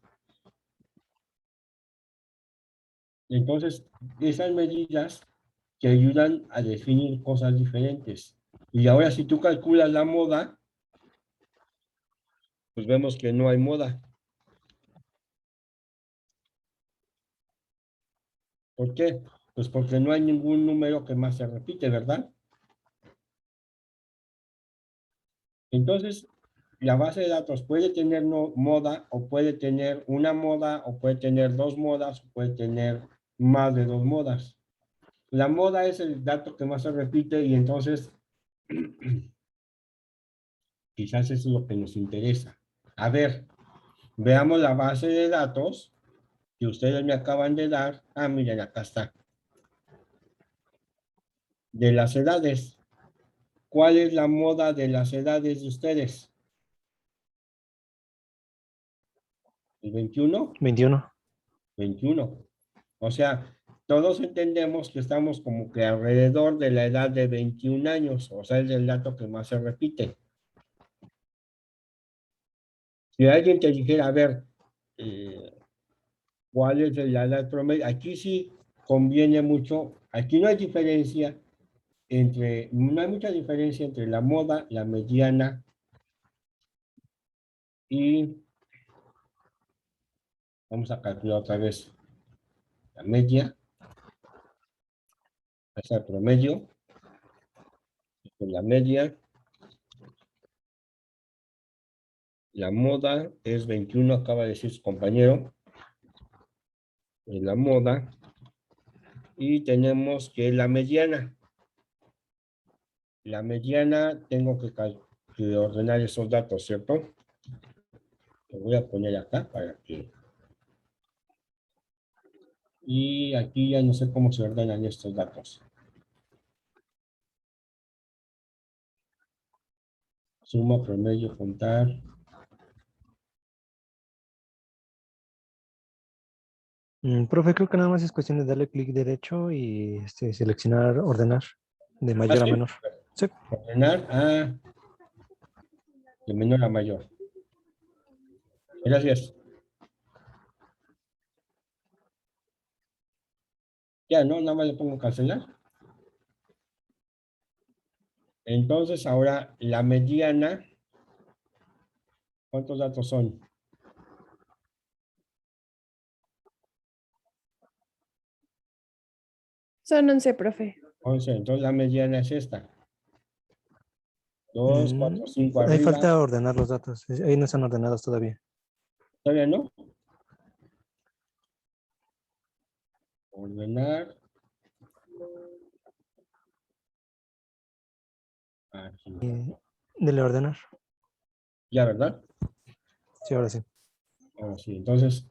Entonces, esas medidas te ayudan a definir cosas diferentes. Y ahora si tú calculas la moda, pues vemos que no hay moda. ¿Por qué? Pues porque no hay ningún número que más se repite, ¿verdad? Entonces, la base de datos puede tener moda, o puede tener una moda, o puede tener dos modas, o puede tener más de dos modas. La moda es el dato que más se repite y entonces quizás eso es lo que nos interesa. A ver, veamos la base de datos que ustedes me acaban de dar. Ah, miren, acá está. De las edades. ¿Cuál es la moda de las edades de ustedes? ¿El 21? 21. 21. O sea, todos entendemos que estamos como que alrededor de la edad de 21 años. O sea, es el dato que más se repite. Si alguien te dijera, a ver, ¿cuál es la edad promedio? Aquí sí conviene mucho. Aquí no hay diferencia no hay mucha diferencia entre la moda, la mediana y, vamos a calcular otra vez, la media, es el promedio, la media, la moda es 21, acaba de decir su compañero, la moda, y tenemos que la mediana. La mediana tengo que ordenar esos datos, ¿cierto? Lo voy a poner acá para que... Y aquí ya no sé cómo se ordenan estos datos. Suma, promedio, contar. Profe, creo que nada más es cuestión de darle clic derecho y seleccionar ordenar de mayor a ¿Así? menor. Sí. Ordenar de menor a mayor. Gracias. Ya, ¿no? Nada más le pongo cancelar. Entonces, ahora la mediana, ¿cuántos datos son? Son 11, profe. 11. Entonces, la mediana es esta. 2, 4, 5 Ahí arriba. falta ordenar los datos. Ahí no están ordenados todavía. ¿Todavía no? Ordenar. Aquí. Dele a ordenar. Ya, ¿verdad? Sí, ahora sí. Ahora sí. Entonces,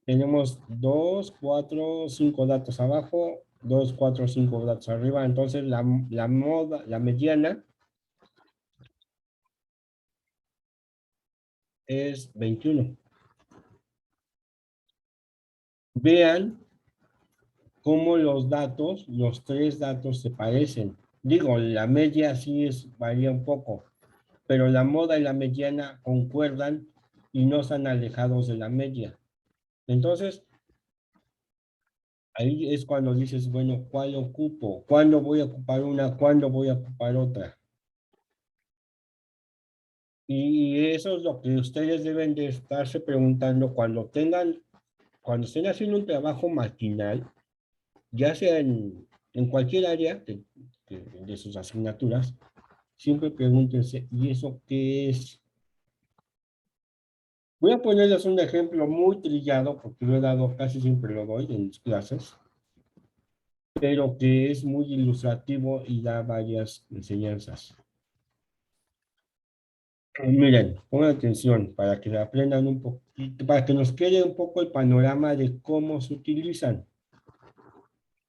tenemos 2, 4, 5 datos abajo, 2, 4, 5 datos arriba. Entonces, la mediana es 21. Vean cómo los datos, los tres datos se parecen. Digo, la media sí varía un poco, pero la moda y la mediana concuerdan y no están alejados de la media. Entonces, ahí es cuando dices, bueno, ¿cuál ocupo? ¿Cuándo voy a ocupar una? ¿Cuándo voy a ocupar otra? Y eso es lo que ustedes deben de estarse preguntando cuando estén haciendo un trabajo maquinal, ya sea en cualquier área de sus asignaturas, siempre pregúntense, ¿y eso qué es? Voy a ponerles un ejemplo muy trillado, porque lo he dado, casi siempre lo doy en mis clases, pero que es muy ilustrativo y da varias enseñanzas. Miren, pongan atención para que aprendan un poquito, para que nos quede un poco el panorama de cómo se utilizan.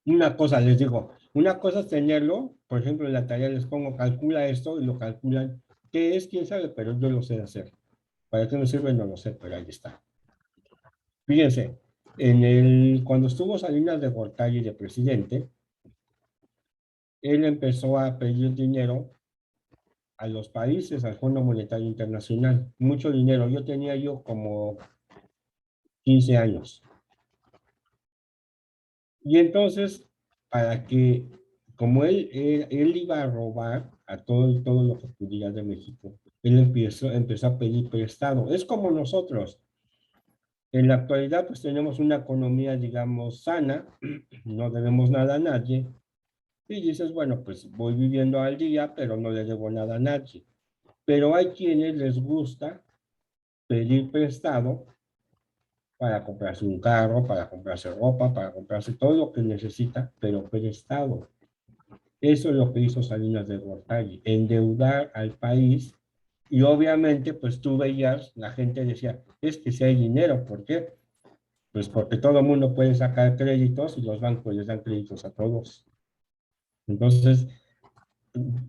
Una cosa, les digo, una cosa es tenerlo, por ejemplo, en la tarea les pongo, calcula esto, y lo calculan. ¿Qué es? ¿Quién sabe? Pero yo lo sé hacer. ¿Para qué me sirve? No lo sé, pero ahí está. Fíjense, cuando estuvo Salinas de Gortari de presidente, él empezó a pedir dinero a los países, al Fondo Monetario Internacional. Mucho dinero. Yo como 15 años. Y entonces, como él iba a robar a todo lo que pudiera de México, él empezó a pedir prestado. Es como nosotros. En la actualidad, pues tenemos una economía, digamos, sana, no debemos nada a nadie, Y dices, bueno, pues voy viviendo al día, pero no le debo nada a nadie. Pero hay quienes les gusta pedir prestado para comprarse un carro, para comprarse ropa, para comprarse todo lo que necesita, pero prestado. Eso es lo que hizo Salinas de Gortari, endeudar al país. Y obviamente, pues tú veías, la gente decía, es que si hay dinero, ¿por qué? Pues porque todo el mundo puede sacar créditos y los bancos les dan créditos a todos. Entonces,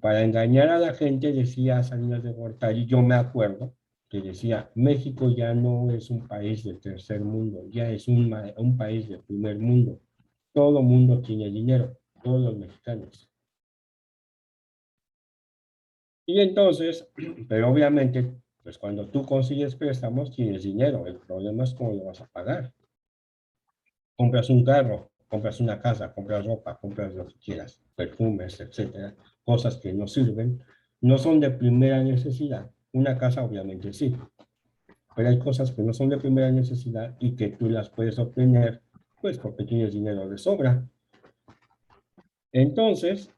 para engañar a la gente, decía Salinas de Gortari, yo me acuerdo, que decía, México ya no es un país del tercer mundo, ya es un país del primer mundo. Todo mundo tiene dinero, todos los mexicanos. Y entonces, pero obviamente, pues cuando tú consigues préstamos, tienes dinero. El problema es cómo lo vas a pagar. Compras un carro, compras una casa, compras ropa, compras lo que quieras, perfumes, etcétera, cosas que no sirven, no son de primera necesidad. Una casa obviamente sí, pero hay cosas que no son de primera necesidad y que tú las puedes obtener, pues porque tienes dinero de sobra. Entonces,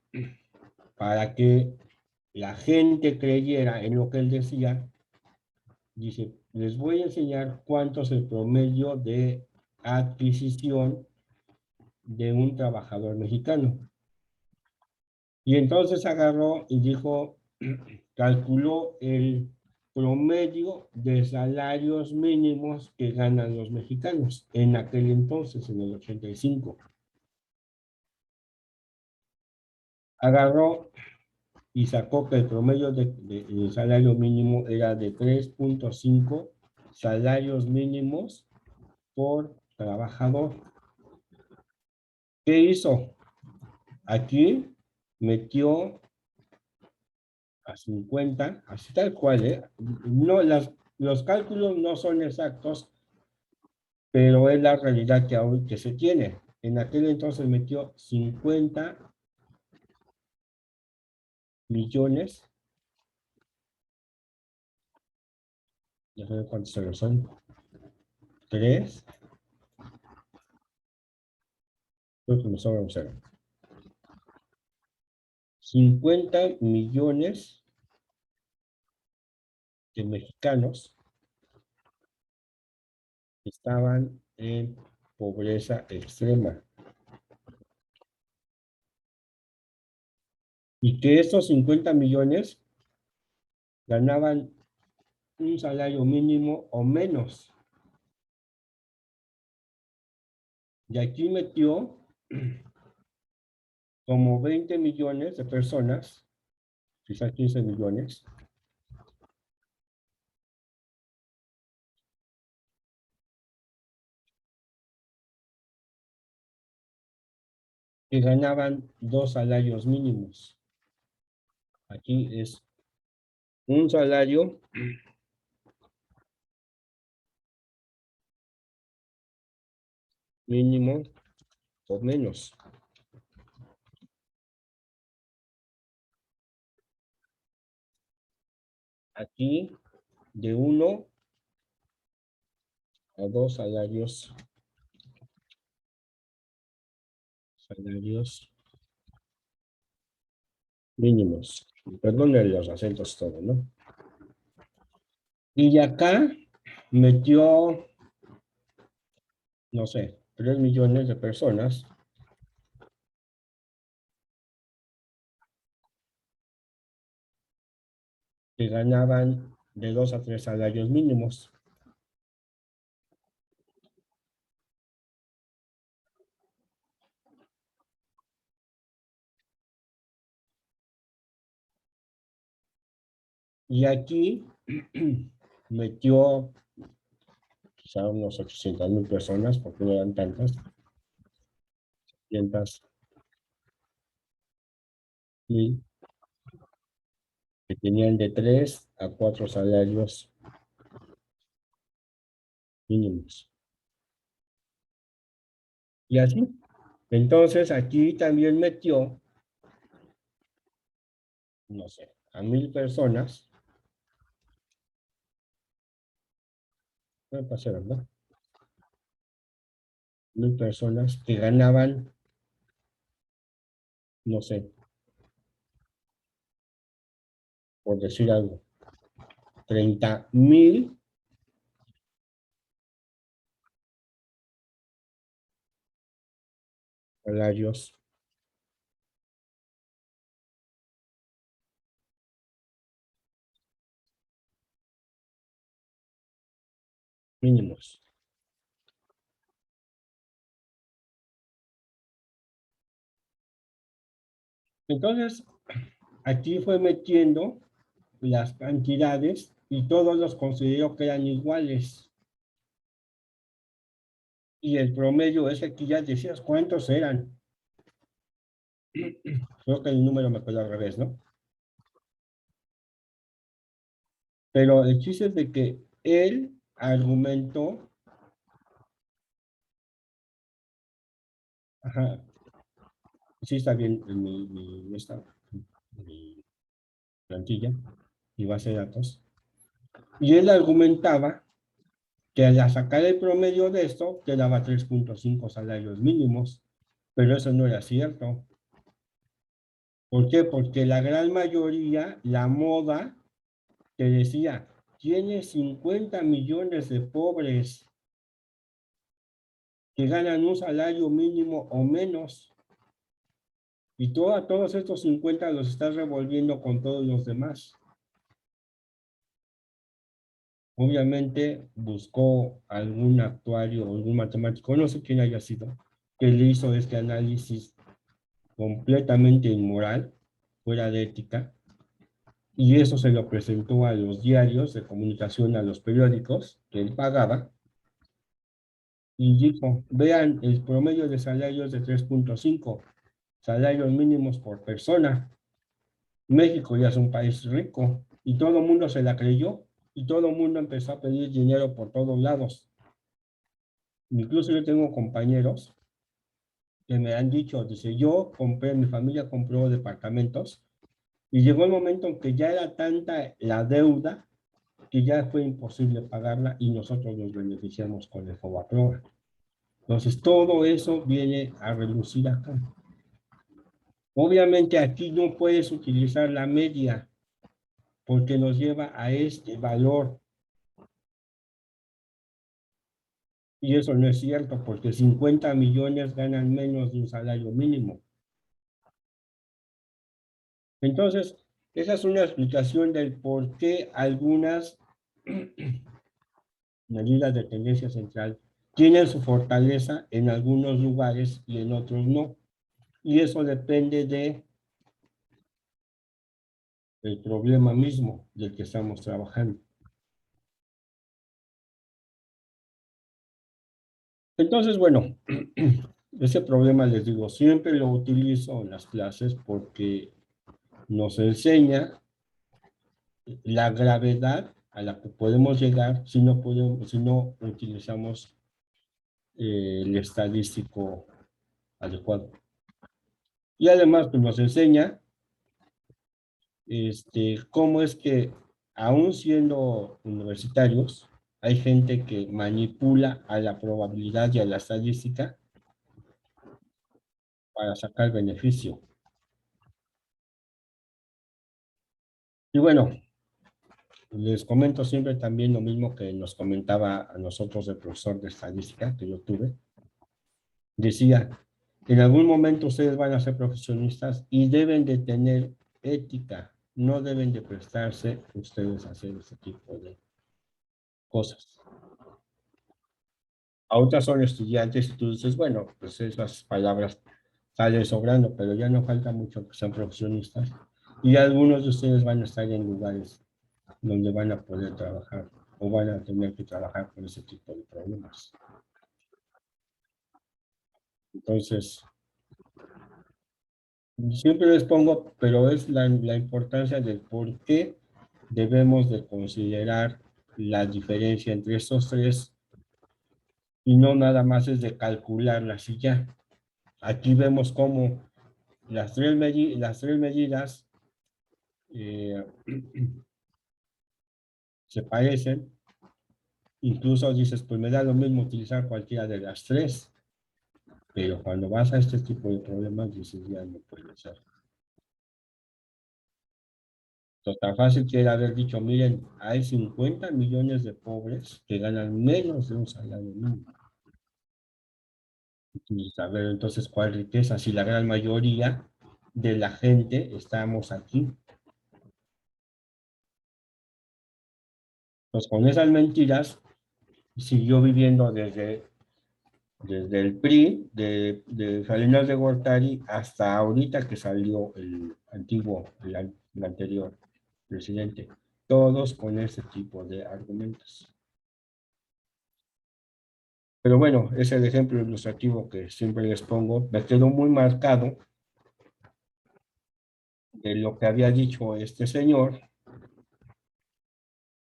para que la gente creyera en lo que él decía, dice, les voy a enseñar cuánto es el promedio de adquisición de un trabajador mexicano. Y entonces agarró y dijo, calculó el promedio de salarios mínimos que ganan los mexicanos en aquel entonces, en el 85. Agarró y sacó que el promedio de salario mínimo era de 3.5 salarios mínimos por trabajador. ¿Qué hizo? Aquí metió a 50, así tal cual, ¿eh? No, los cálculos no son exactos, pero es la realidad que hoy que se tiene. En aquel entonces metió 50 millones, ya sé cuántos ceros son, 3, creo que me sobra un cero. 50 millones de mexicanos estaban en pobreza extrema. Y que estos 50 millones ganaban un salario mínimo o menos. Y aquí metió como 20 millones de personas, quizás 15 millones, que ganaban 2 salarios mínimos. Aquí es un salario mínimo o menos. Aquí de 1 a 2 salarios mínimos. Perdonen los acentos todo, ¿no? Y acá metió, no sé, 3 millones de personas que ganaban de 2 a 3 salarios mínimos. Y aquí metió quizá unos 800,000 personas, porque no eran tantas, 800,000 que tenían de 3 a 4 salarios mínimos. Y así. Entonces aquí también metió, no sé, a 1,000 personas, puede pasar, ¿verdad? 1,000 personas que ganaban no sé, por decir algo, 30,000 salarios mínimos. Entonces, aquí fue metiendo las cantidades y todos los consideró que eran iguales. Y el promedio es que aquí ya decías cuántos eran. Creo que el número me quedó al revés, ¿no? Pero el chiste es de que él argumentó, ajá, sí está bien en mi plantilla, mi base de datos, y él argumentaba que al sacar el promedio de esto, te daba 3,5 salarios mínimos, pero eso no era cierto. ¿Por qué? Porque la gran mayoría, la moda, te decía, tiene 50 millones de pobres que ganan un salario mínimo o menos, y todos estos 50 los estás revolviendo con todos los demás. Obviamente buscó algún actuario o algún matemático, no sé quién haya sido, que le hizo este análisis completamente inmoral, fuera de ética, y eso se lo presentó a los diarios de comunicación, a los periódicos que él pagaba, y dijo, vean el promedio de salarios de 3,5 salarios mínimos por persona. México ya es un país rico, y todo el mundo se la creyó, y todo el mundo empezó a pedir dinero por todos lados. Incluso yo tengo compañeros que me han dicho, dice, yo compré, mi familia compró departamentos, y llegó el momento en que ya era tanta la deuda que ya fue imposible pagarla y nosotros nos beneficiamos con el Fobaproa. Entonces, todo eso viene a reducir acá. Obviamente aquí no puedes utilizar la media porque nos lleva a este valor. Y eso no es cierto porque 50 millones ganan menos de un salario mínimo. Entonces, esa es una explicación del por qué algunas medidas de tendencia central tienen su fortaleza en algunos lugares y en otros no. Y eso depende de el problema mismo del que estamos trabajando. Entonces, bueno, ese problema, les digo, siempre lo utilizo en las clases porque nos enseña la gravedad a la que podemos llegar si no utilizamos el estadístico adecuado. Y además, pues, nos enseña cómo es que, aún siendo universitarios, hay gente que manipula a la probabilidad y a la estadística para sacar beneficio. Y bueno, les comento siempre también lo mismo que nos comentaba a nosotros el profesor de estadística que yo tuve. Decía, en algún momento ustedes van a ser profesionistas y deben de tener ética, no deben de prestarse ustedes a hacer ese tipo de cosas. Ahorita son estudiantes y tú dices, bueno, pues esas palabras salen sobrando, pero ya no falta mucho que sean profesionistas. Y algunos de ustedes van a estar en lugares donde van a poder trabajar o van a tener que trabajar con ese tipo de problemas. Entonces, siempre les pongo, pero es la importancia del por qué debemos de considerar la diferencia entre estos tres y no nada más es de calcularlas y ya. Aquí vemos cómo las tres medidas eh, se parecen. Incluso dices, pues me da lo mismo utilizar cualquiera de las tres, Pero cuando vas a este tipo de problemas, dices, ya no puede ser. Entonces, tan fácil que era haber dicho, miren, hay 50 millones de pobres que ganan menos de un salario mínimo. Y a ver, entonces, ¿cuál riqueza? Si la gran mayoría de la gente estamos aquí. Pues con esas mentiras siguió viviendo desde el PRI, de Salinas de Gortari, hasta ahorita que salió el antiguo, el anterior presidente. Todos con ese tipo de argumentos. Pero bueno, es el ejemplo ilustrativo que siempre les pongo. Me quedó muy marcado de lo que había dicho este señor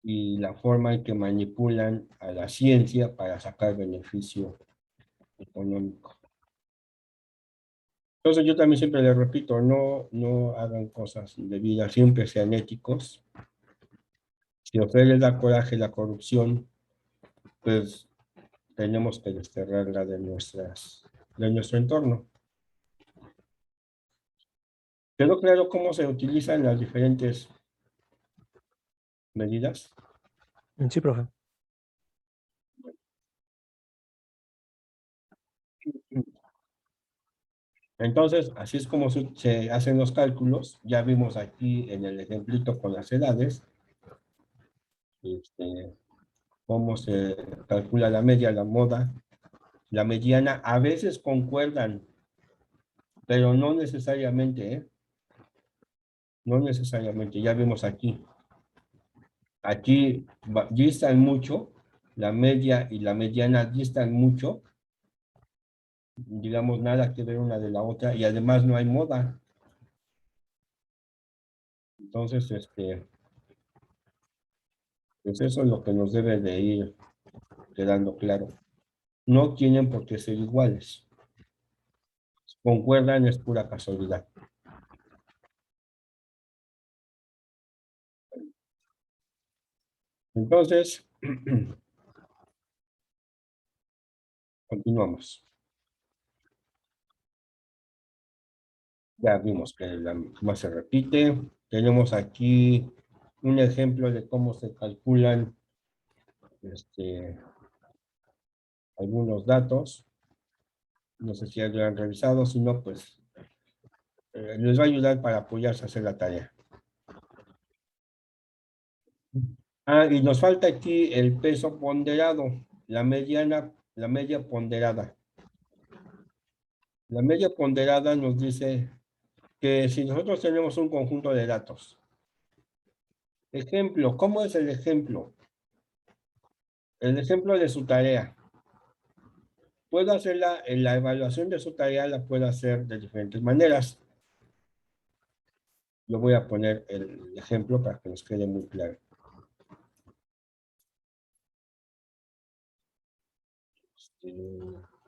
y la forma en que manipulan a la ciencia para sacar beneficio económico. Entonces yo también siempre les repito, no hagan cosas indebidas, siempre sean éticos. Si a ustedes les da coraje la corrupción, pues tenemos que desterrarla de nuestro entorno. ¿Quedó claro cómo se utilizan las diferentes medidas? Sí, profe. Entonces, así es como se hacen los cálculos. Ya vimos aquí en el ejemplito con las edades, cómo se calcula la media, la moda, la mediana. A veces concuerdan, pero no necesariamente, ¿eh? No necesariamente, ya vimos aquí. Aquí distan mucho, la media y la mediana distan mucho, digamos, nada que ver una de la otra, y además no hay moda. Entonces, pues eso es lo que nos debe de ir quedando claro. No tienen por qué ser iguales. Concuerdan, es pura casualidad. Entonces, continuamos. Ya vimos que la misma se repite. Tenemos aquí un ejemplo de cómo se calculan algunos datos. No sé si ya lo han revisado, si no, pues les va a ayudar para apoyarse a hacer la tarea. Ah, y nos falta aquí el peso ponderado, la media ponderada. La media ponderada nos dice que si nosotros tenemos un conjunto de datos, ejemplo, ¿cómo es el ejemplo? El ejemplo de su tarea. Puedo hacerla, en la evaluación de su tarea la puedo hacer de diferentes maneras. Yo voy a poner el ejemplo para que nos quede muy claro.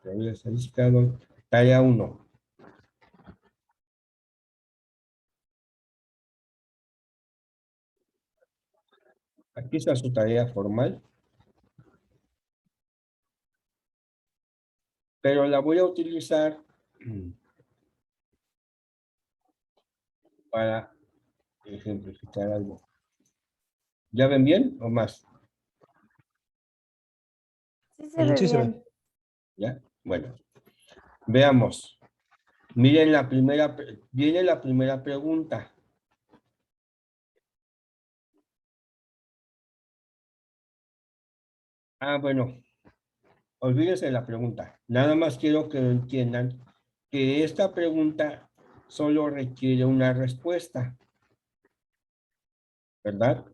Estadística, tarea 1. Aquí está su tarea formal, pero la voy a utilizar para ejemplificar algo. ¿Ya ven bien o más? Sí se ve Sí se ve. bien. ¿Ya? Bueno, veamos. Miren viene la primera pregunta. Ah, bueno, olvídense de la pregunta. Nada más quiero que entiendan que esta pregunta solo requiere una respuesta, ¿verdad?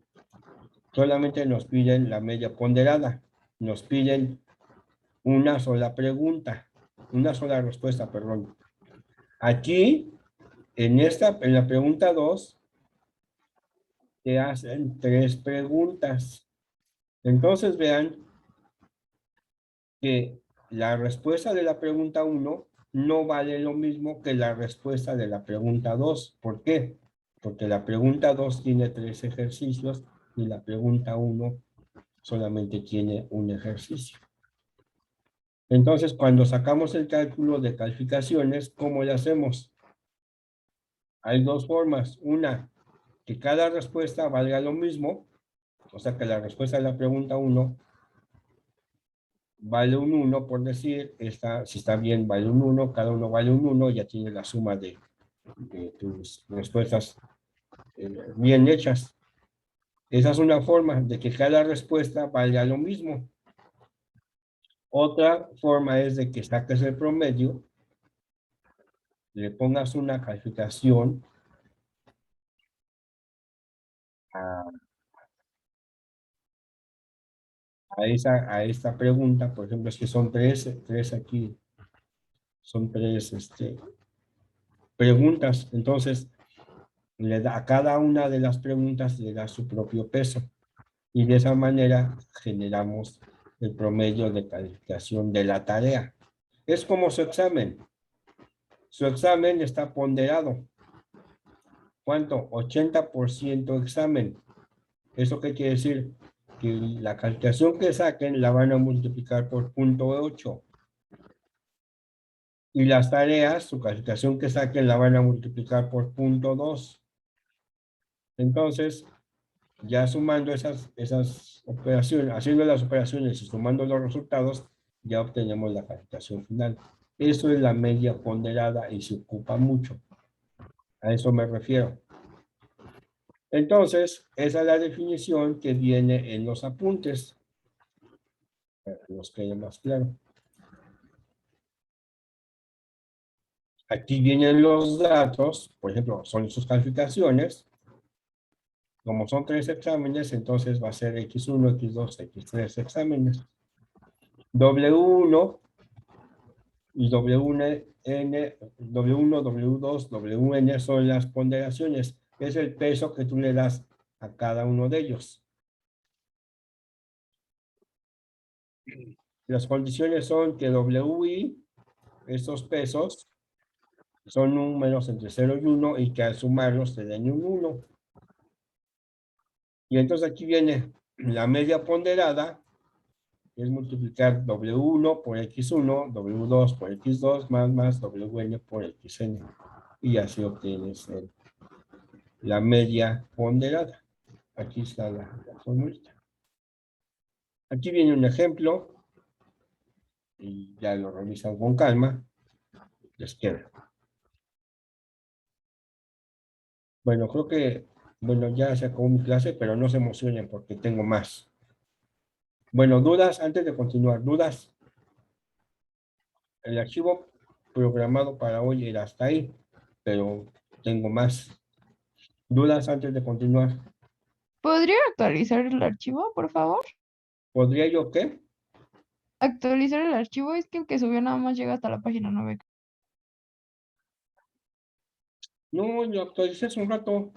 Solamente nos piden la media ponderada. Nos piden una sola pregunta, una sola respuesta, perdón. Aquí, en la pregunta 2, te hacen 3 preguntas. Entonces vean que la respuesta de la pregunta 1 no vale lo mismo que la respuesta de la pregunta 2. ¿Por qué? Porque la pregunta 2 tiene 3 ejercicios y la pregunta 1 solamente tiene un ejercicio. Entonces, cuando sacamos el cálculo de calificaciones, ¿cómo lo hacemos? Hay dos formas. Una, que cada respuesta valga lo mismo, o sea que la respuesta de la pregunta 1 vale un 1, por decir, si está bien vale un 1, cada uno vale un 1, ya tiene la suma de tus respuestas bien hechas. Esa es una forma de que cada respuesta valga lo mismo. Otra forma es de que saques el promedio, le pongas una calificación a, a esta pregunta. Por ejemplo, es que son tres aquí, son tres preguntas. Entonces, a cada una de las preguntas le da su propio peso. Y de esa manera generamos el promedio de calificación de la tarea. Es como su examen. Su examen está ponderado. ¿Cuánto? 80% examen. ¿Eso qué quiere decir? Que la calificación que saquen la van a multiplicar por 0.8. Y las tareas, su calificación que saquen la van a multiplicar por 0.2. Entonces, ya sumando esas operaciones, haciendo las operaciones y sumando los resultados, ya obtenemos la calificación final. Eso es la media ponderada y se ocupa mucho. A eso me refiero. Entonces, esa es la definición que viene en los apuntes. Para que nos quede más claro. Aquí vienen los datos, por ejemplo, son sus calificaciones. Como son 3 exámenes, entonces va a ser X1, X2, X3 exámenes. W1 y W1, W1, W2, WN son las ponderaciones. Es el peso que tú le das a cada uno de ellos. Las condiciones son que WI, estos pesos, son números entre 0 y 1 y que al sumarlos te den un 1. Y entonces aquí viene la media ponderada, que es multiplicar W1 por X1, W2 por X2, más WN por XN. Y así obtienes la media ponderada. Aquí está la formulita. Aquí viene un ejemplo, y ya lo revisan con calma. Les queda. Bueno, creo que, ya se acabó mi clase, pero no se emocionen porque tengo más. Bueno, dudas antes de continuar, dudas. El archivo programado para hoy era hasta ahí, pero tengo más. ¿Dudas antes de continuar? ¿Podría actualizar el archivo, por favor? ¿Podría yo qué? Actualizar el archivo, es que el que subió nada más llega hasta la página 9. No, yo actualicé hace un rato.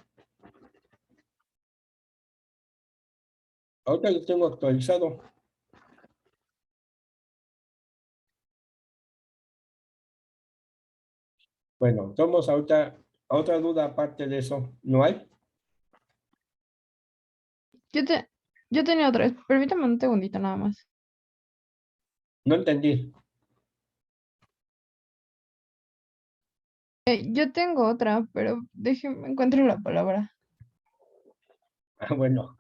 Ahorita lo tengo actualizado. Bueno, vamos ahorita a otra duda aparte de eso. ¿No hay? Yo tenía otra, permítame un segundito nada más. No entendí. Yo tengo otra, pero déjeme encuentro la palabra. Ah, bueno.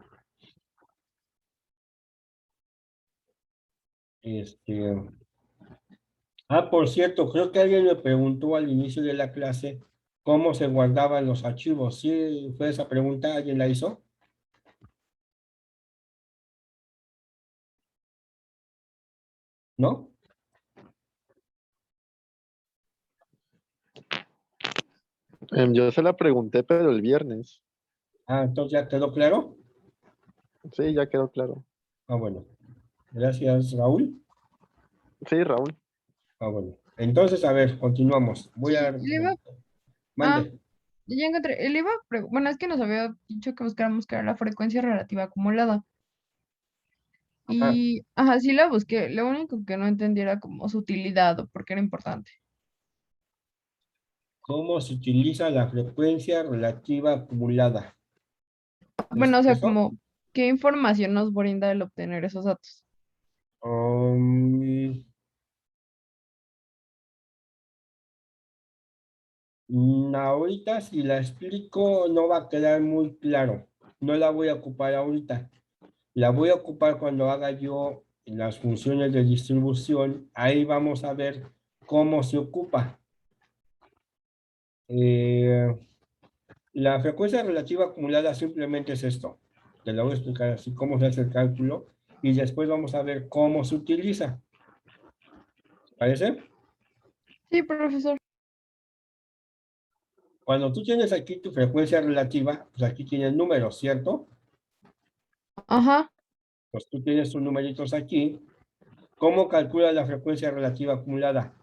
Por cierto, creo que alguien me preguntó al inicio de la clase cómo se guardaban los archivos. ¿Sí fue esa pregunta? ¿Alguien la hizo? ¿No? Yo se la pregunté, pero el viernes. Entonces ya quedó claro. Sí, ya quedó claro. Bueno. Gracias, Raúl. Sí, Raúl. Bueno. Entonces, a ver, continuamos. Voy a... Le iba, ah, Mande. ya encontré. Bueno, es que nos había dicho que buscáramos que era la frecuencia relativa acumulada. Ajá. Y, sí la busqué. Lo único que no entendiera como su utilidad o por qué era importante. ¿Cómo se utiliza la frecuencia relativa acumulada? Bueno, o sea, ¿Eso? como, ¿qué información nos brinda el obtener esos datos? Um, Ahorita si la explico no va a quedar muy claro. No la voy a ocupar ahorita. La voy a ocupar cuando haga yo las funciones de distribución. Ahí vamos a ver cómo se ocupa. La frecuencia relativa acumulada simplemente es esto. Te lo voy a explicar así cómo se hace el cálculo y después vamos a ver cómo se utiliza. ¿Parece? Sí, profesor. Cuando tú tienes aquí tu frecuencia relativa, pues aquí tienes números, ¿cierto? Ajá. Pues tú tienes tus numeritos aquí. ¿Cómo calculas la frecuencia relativa acumulada?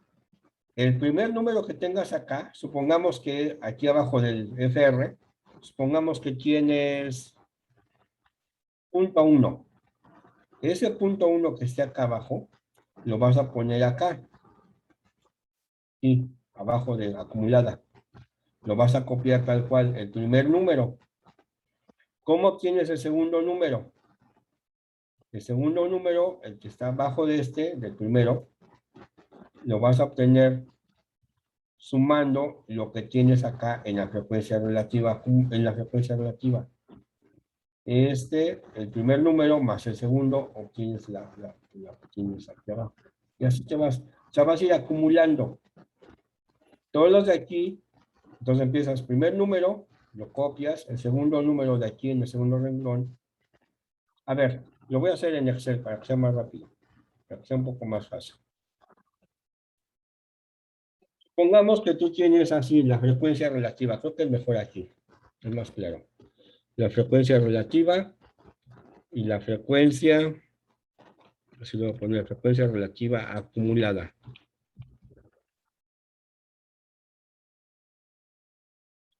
El primer número que tengas acá, supongamos que aquí abajo del FR, supongamos que tienes punto 1. Ese punto 1 que esté acá abajo, lo vas a poner acá, y abajo de acumulada. Lo vas a copiar tal cual, el primer número. ¿Cómo obtienes el segundo número? El segundo número, el que está abajo de este, del primero, lo vas a obtener sumando lo que tienes acá en la frecuencia relativa, el primer número más el segundo, obtienes la que tienes aquí abajo. Y así te vas, o sea, vas a ir acumulando. Todos los de aquí, entonces empiezas primer número, lo copias, el segundo número de aquí en el segundo renglón. A ver, lo voy a hacer en Excel para que sea más rápido, para que sea un poco más fácil. Pongamos que tú tienes así la frecuencia relativa, creo que es mejor aquí, es más claro. La frecuencia relativa y la frecuencia, así lo voy a poner, frecuencia relativa acumulada.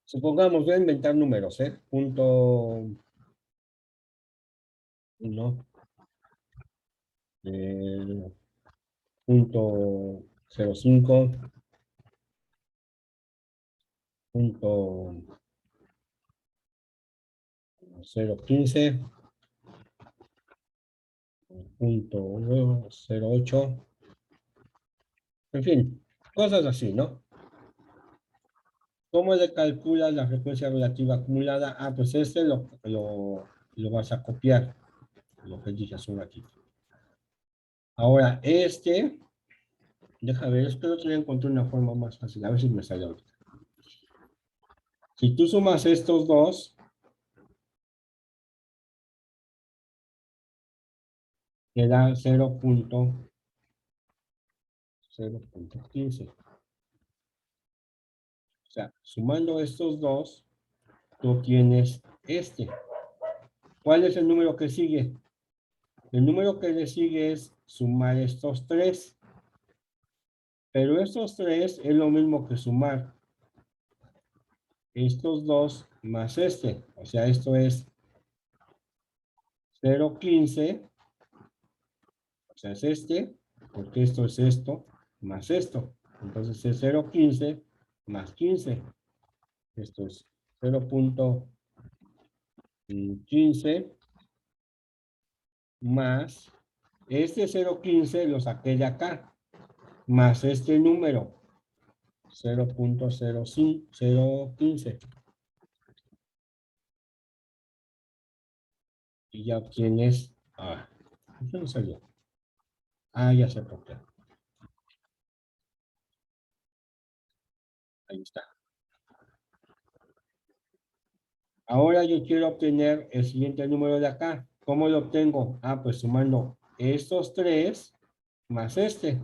Supongamos, voy a inventar números, punto 1, punto 05, punto 015, punto 08, en fin, cosas así, ¿no? ¿Cómo le calculas la frecuencia relativa acumulada? Ah, pues este lo vas a copiar, lo que dije hace un ratito. Ahora, deja ver, espero que encontré una forma más fácil, a ver si me sale ahorita. Si tú sumas estos dos, queda 0.15. O sea, sumando estos dos, tú tienes este. ¿Cuál es el número que sigue? El número que le sigue es sumar estos tres. Pero estos tres es lo mismo que sumar estos dos más este. O sea, esto es 0.15. O sea, es este, porque esto es esto, más esto. Entonces es 0.15 más 15. Esto es 0.15 más este 0.15 lo saqué de acá, más este número 0.015. Y ya obtienes, ¿qué no salió? Ya sé por qué. Ahí está. Ahora yo quiero obtener el siguiente número de acá. ¿Cómo lo obtengo? Pues sumando estos tres más este.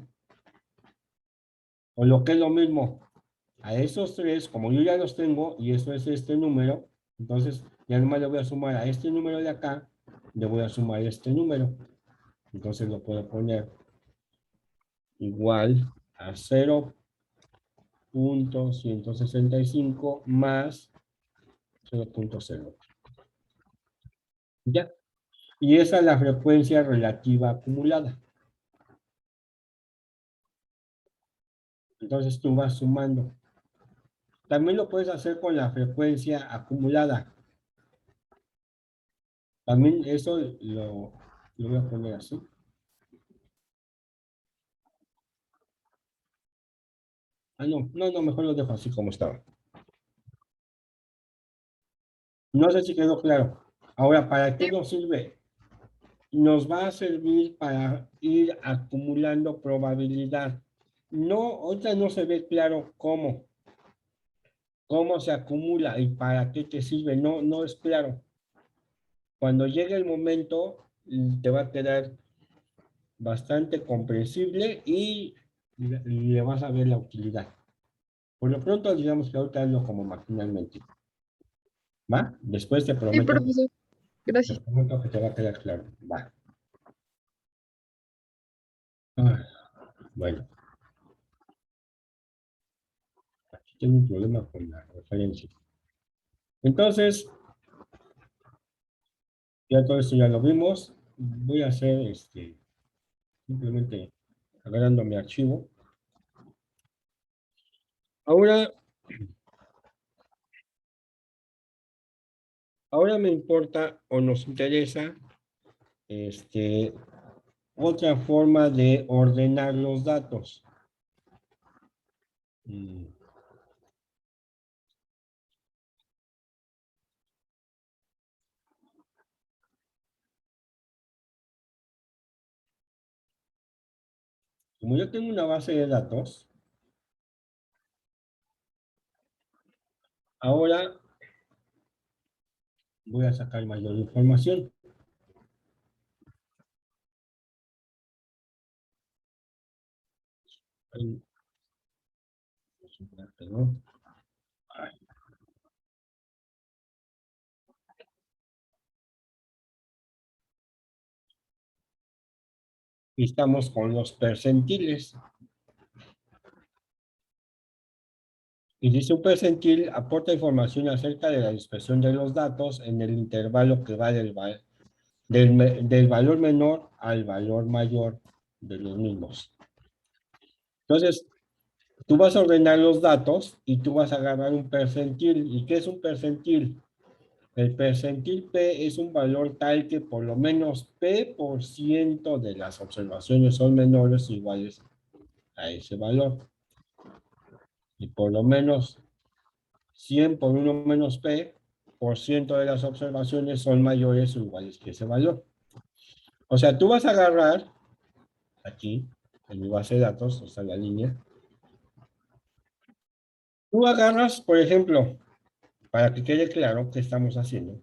O lo que es lo mismo, a esos tres, como yo ya los tengo, y eso es este número, entonces ya nomás le voy a sumar a este número de acá, le voy a sumar este número. Entonces lo puedo poner igual a 0.165 más 0.0. Ya. Y esa es la frecuencia relativa acumulada. Entonces tú vas sumando. También lo puedes hacer con la frecuencia acumulada. También eso lo voy a poner así. Ah, no, mejor lo dejo así como estaba. No sé si quedó claro. Ahora, ¿para qué nos sirve? Nos va a servir para ir acumulando probabilidad. No, ahorita no se ve claro cómo se acumula y para qué te sirve. No es claro. Cuando llegue el momento, te va a quedar bastante comprensible y le vas a ver la utilidad. Por lo pronto, digamos que ahorita hazlo como maquinalmente. ¿Va? Después Sí, profesor. te Gracias. prometo que te va a quedar claro. Va. Ah, bueno, aquí tengo un problema con la referencia. Entonces, ya todo esto ya lo vimos. Voy a hacer simplemente agarrando mi archivo. Ahora, ahora me importa o nos interesa otra forma de ordenar los datos. Mm, Como yo tengo una base de datos, ahora voy a sacar mayor información. Ay, perdón. Y estamos con los percentiles. Y dice un percentil aporta información acerca de la dispersión de los datos en el intervalo que va del valor menor al valor mayor de los mismos. Entonces, tú vas a ordenar los datos y tú vas a agarrar un percentil. ¿Y qué es un percentil? El percentil P es un valor tal que por lo menos P% de las observaciones son menores o iguales a ese valor. Y por lo menos 100 por 1 menos P% de las observaciones son mayores o iguales que ese valor. O sea, tú vas a agarrar aquí, en mi base de datos, o sea, la línea. Tú agarras, por ejemplo, para que quede claro qué estamos haciendo.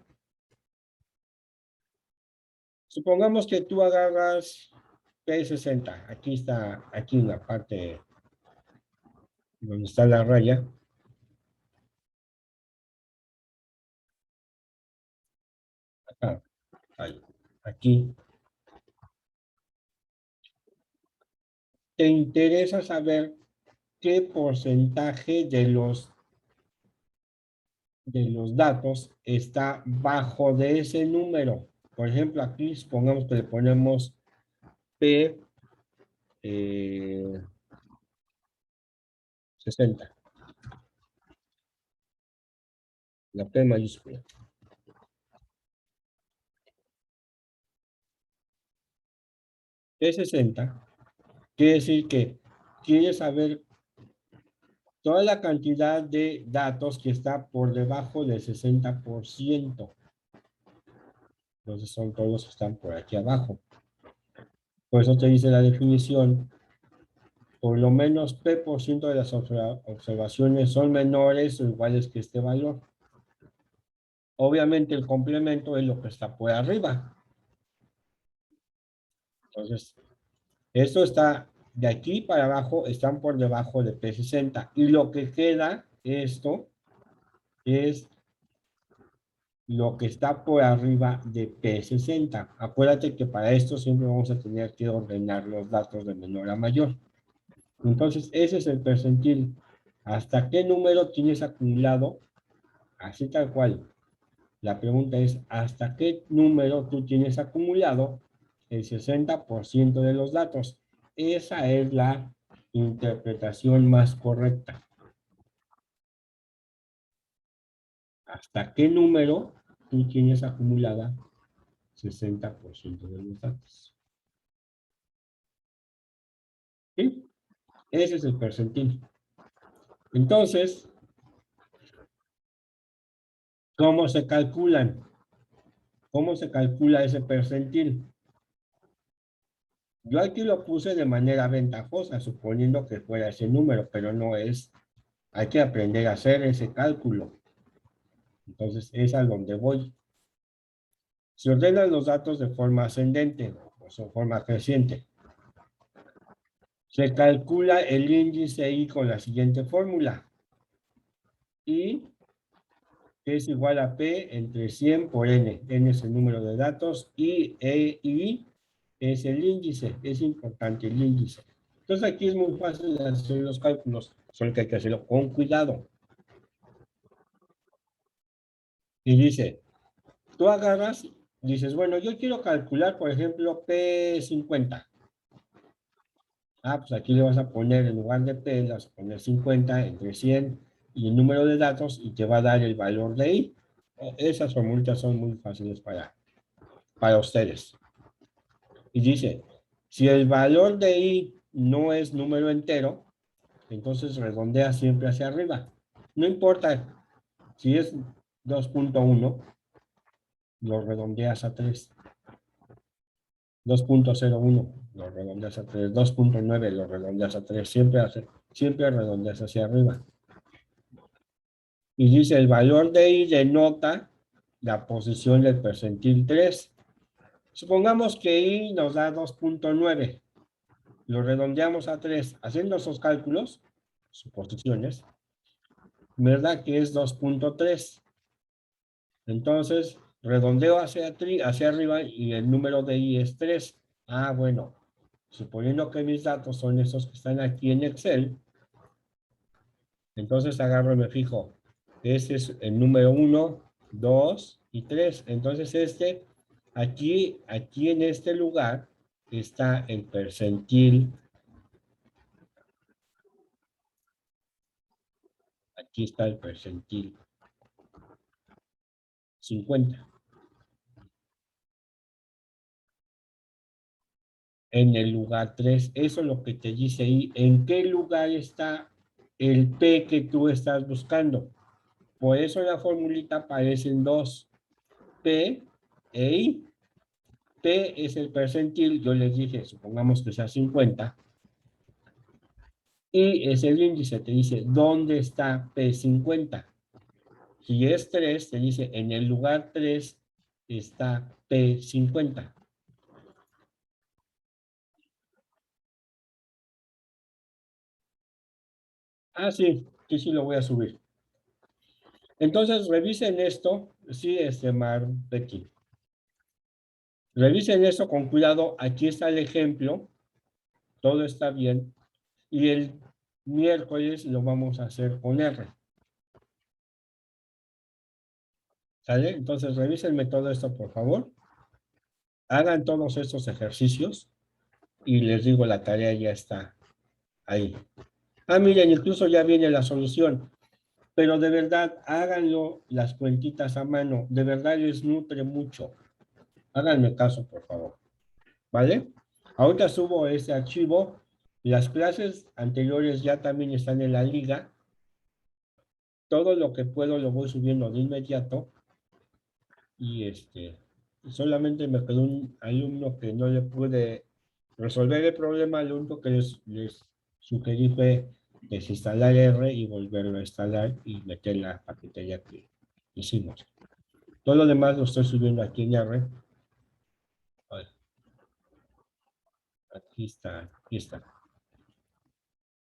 Supongamos que tú agarras P60. Aquí está, aquí en la parte donde está la raya. Acá, ahí, aquí. Te interesa saber qué porcentaje de los datos está bajo de ese número. Por ejemplo, aquí supongamos que le ponemos P 60, la P mayúscula. P60 quiere decir que quieres saber toda la cantidad de datos que está por debajo del 60%. Entonces son todos los que están por aquí abajo. Por eso te dice la definición, por lo menos P% de las observaciones son menores o iguales que este valor. Obviamente el complemento es lo que está por arriba. Entonces, esto está de aquí para abajo, están por debajo de P60. Y lo que queda, esto, es lo que está por arriba de P60. Acuérdate que para esto siempre vamos a tener que ordenar los datos de menor a mayor. Entonces, ese es el percentil. ¿Hasta qué número tienes acumulado? Así tal cual. La pregunta es, ¿hasta qué número tú tienes acumulado el 60% de los datos? Esa es la interpretación más correcta. ¿Hasta qué número tú tienes acumulada 60% de los datos? ¿Sí? Ese es el percentil. Entonces, ¿cómo se calculan? ¿Cómo se calcula ese percentil? Yo aquí lo puse de manera ventajosa, suponiendo que fuera ese número, pero no es. Hay que aprender a hacer ese cálculo. Entonces, es a donde voy. Se ordenan los datos de forma ascendente o de forma creciente. Se calcula el índice I con la siguiente fórmula. I es igual a P entre 100 por N. N es el número de datos y I es el índice. Es importante el índice. Entonces aquí es muy fácil hacer los cálculos, solo que hay que hacerlo con cuidado. Y dice, tú agarras, dices, bueno, yo quiero calcular, por ejemplo, P50. Ah, pues aquí le vas a poner, en lugar de P, le vas a poner 50 entre 100 y el número de datos y te va a dar el valor de I. Esas formulitas son muy fáciles para ustedes. Y dice, si el valor de I no es número entero, entonces redondea siempre hacia arriba. No importa si es 2.1, lo redondeas a 3. 2.01, lo redondeas a 3. 2.9, lo redondeas a 3. Siempre redondeas hacia arriba. Y dice, el valor de I denota la posición del percentil 3. Supongamos que I nos da 2.9. Lo redondeamos a 3. Haciendo esos cálculos, suposiciones, ¿verdad que es 2.3? Entonces, redondeo hacia arriba y el número de I es 3. Ah, bueno, suponiendo que mis datos son esos que están aquí en Excel, entonces agarro y me fijo. Este es el número 1, 2 y 3. Entonces aquí en este lugar está el percentil. Aquí está el percentil 50. En el lugar 3, eso es lo que te dice ahí. ¿En qué lugar está el P que tú estás buscando? Por eso en la formulita aparecen dos, P e I. P es el percentil, yo les dije, supongamos que sea 50. Y es el índice, te dice, ¿dónde está P50? Si es 3, te dice, en el lugar 3 está P50. Ah, sí, sí, lo voy a subir. Entonces, revisen esto. Sí, Mar Betty. Revisen esto con cuidado. Aquí está el ejemplo. Todo está bien. Y el miércoles lo vamos a hacer con R. ¿Sale? Entonces, revísenme todo esto, por favor. Hagan todos estos ejercicios. Y les digo, la tarea ya está ahí. Ah, miren, incluso ya viene la solución. Pero de verdad, háganlo las cuentitas a mano. De verdad les nutre mucho. Háganme caso, por favor. ¿Vale? Ahorita subo ese archivo. Las clases anteriores ya también están en la liga. Todo lo que puedo lo voy subiendo de inmediato. Y solamente me quedó un alumno que no le pude resolver el problema. Lo único que les sugerí fue desinstalar R y volverlo a instalar y meter la paquetería que hicimos. Todo lo demás lo estoy subiendo aquí en R. Aquí está.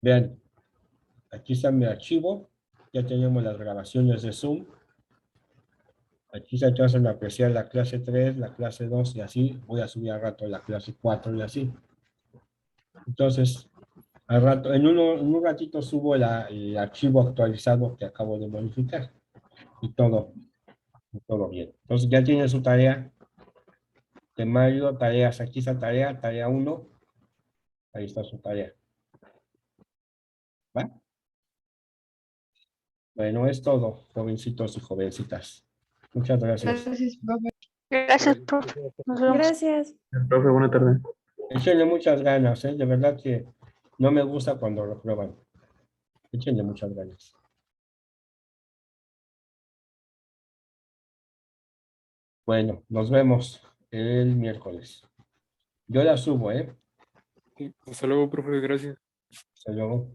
Vean, aquí está mi archivo. Ya tenemos las grabaciones de Zoom. Aquí se alcanzan a apreciar la clase 3, la clase 2 y así. Voy a subir al rato la clase 4 y así. Entonces, al rato, en un ratito subo el archivo actualizado que acabo de modificar. Y todo bien. Entonces ya tiene su tarea. Temario, tareas. Aquí está tarea 1. Ahí está su tarea. ¿Va? Bueno, es todo, jovencitos y jovencitas. Muchas gracias. Gracias, profe. Gracias, profe. Nos vemos. Gracias. Profe, buena tarde. Échenle muchas ganas, de verdad que no me gusta cuando lo prueban. Échenle muchas ganas. Bueno, nos vemos el miércoles. Yo la subo, ¿eh? Hasta luego, profe, gracias. Hasta luego.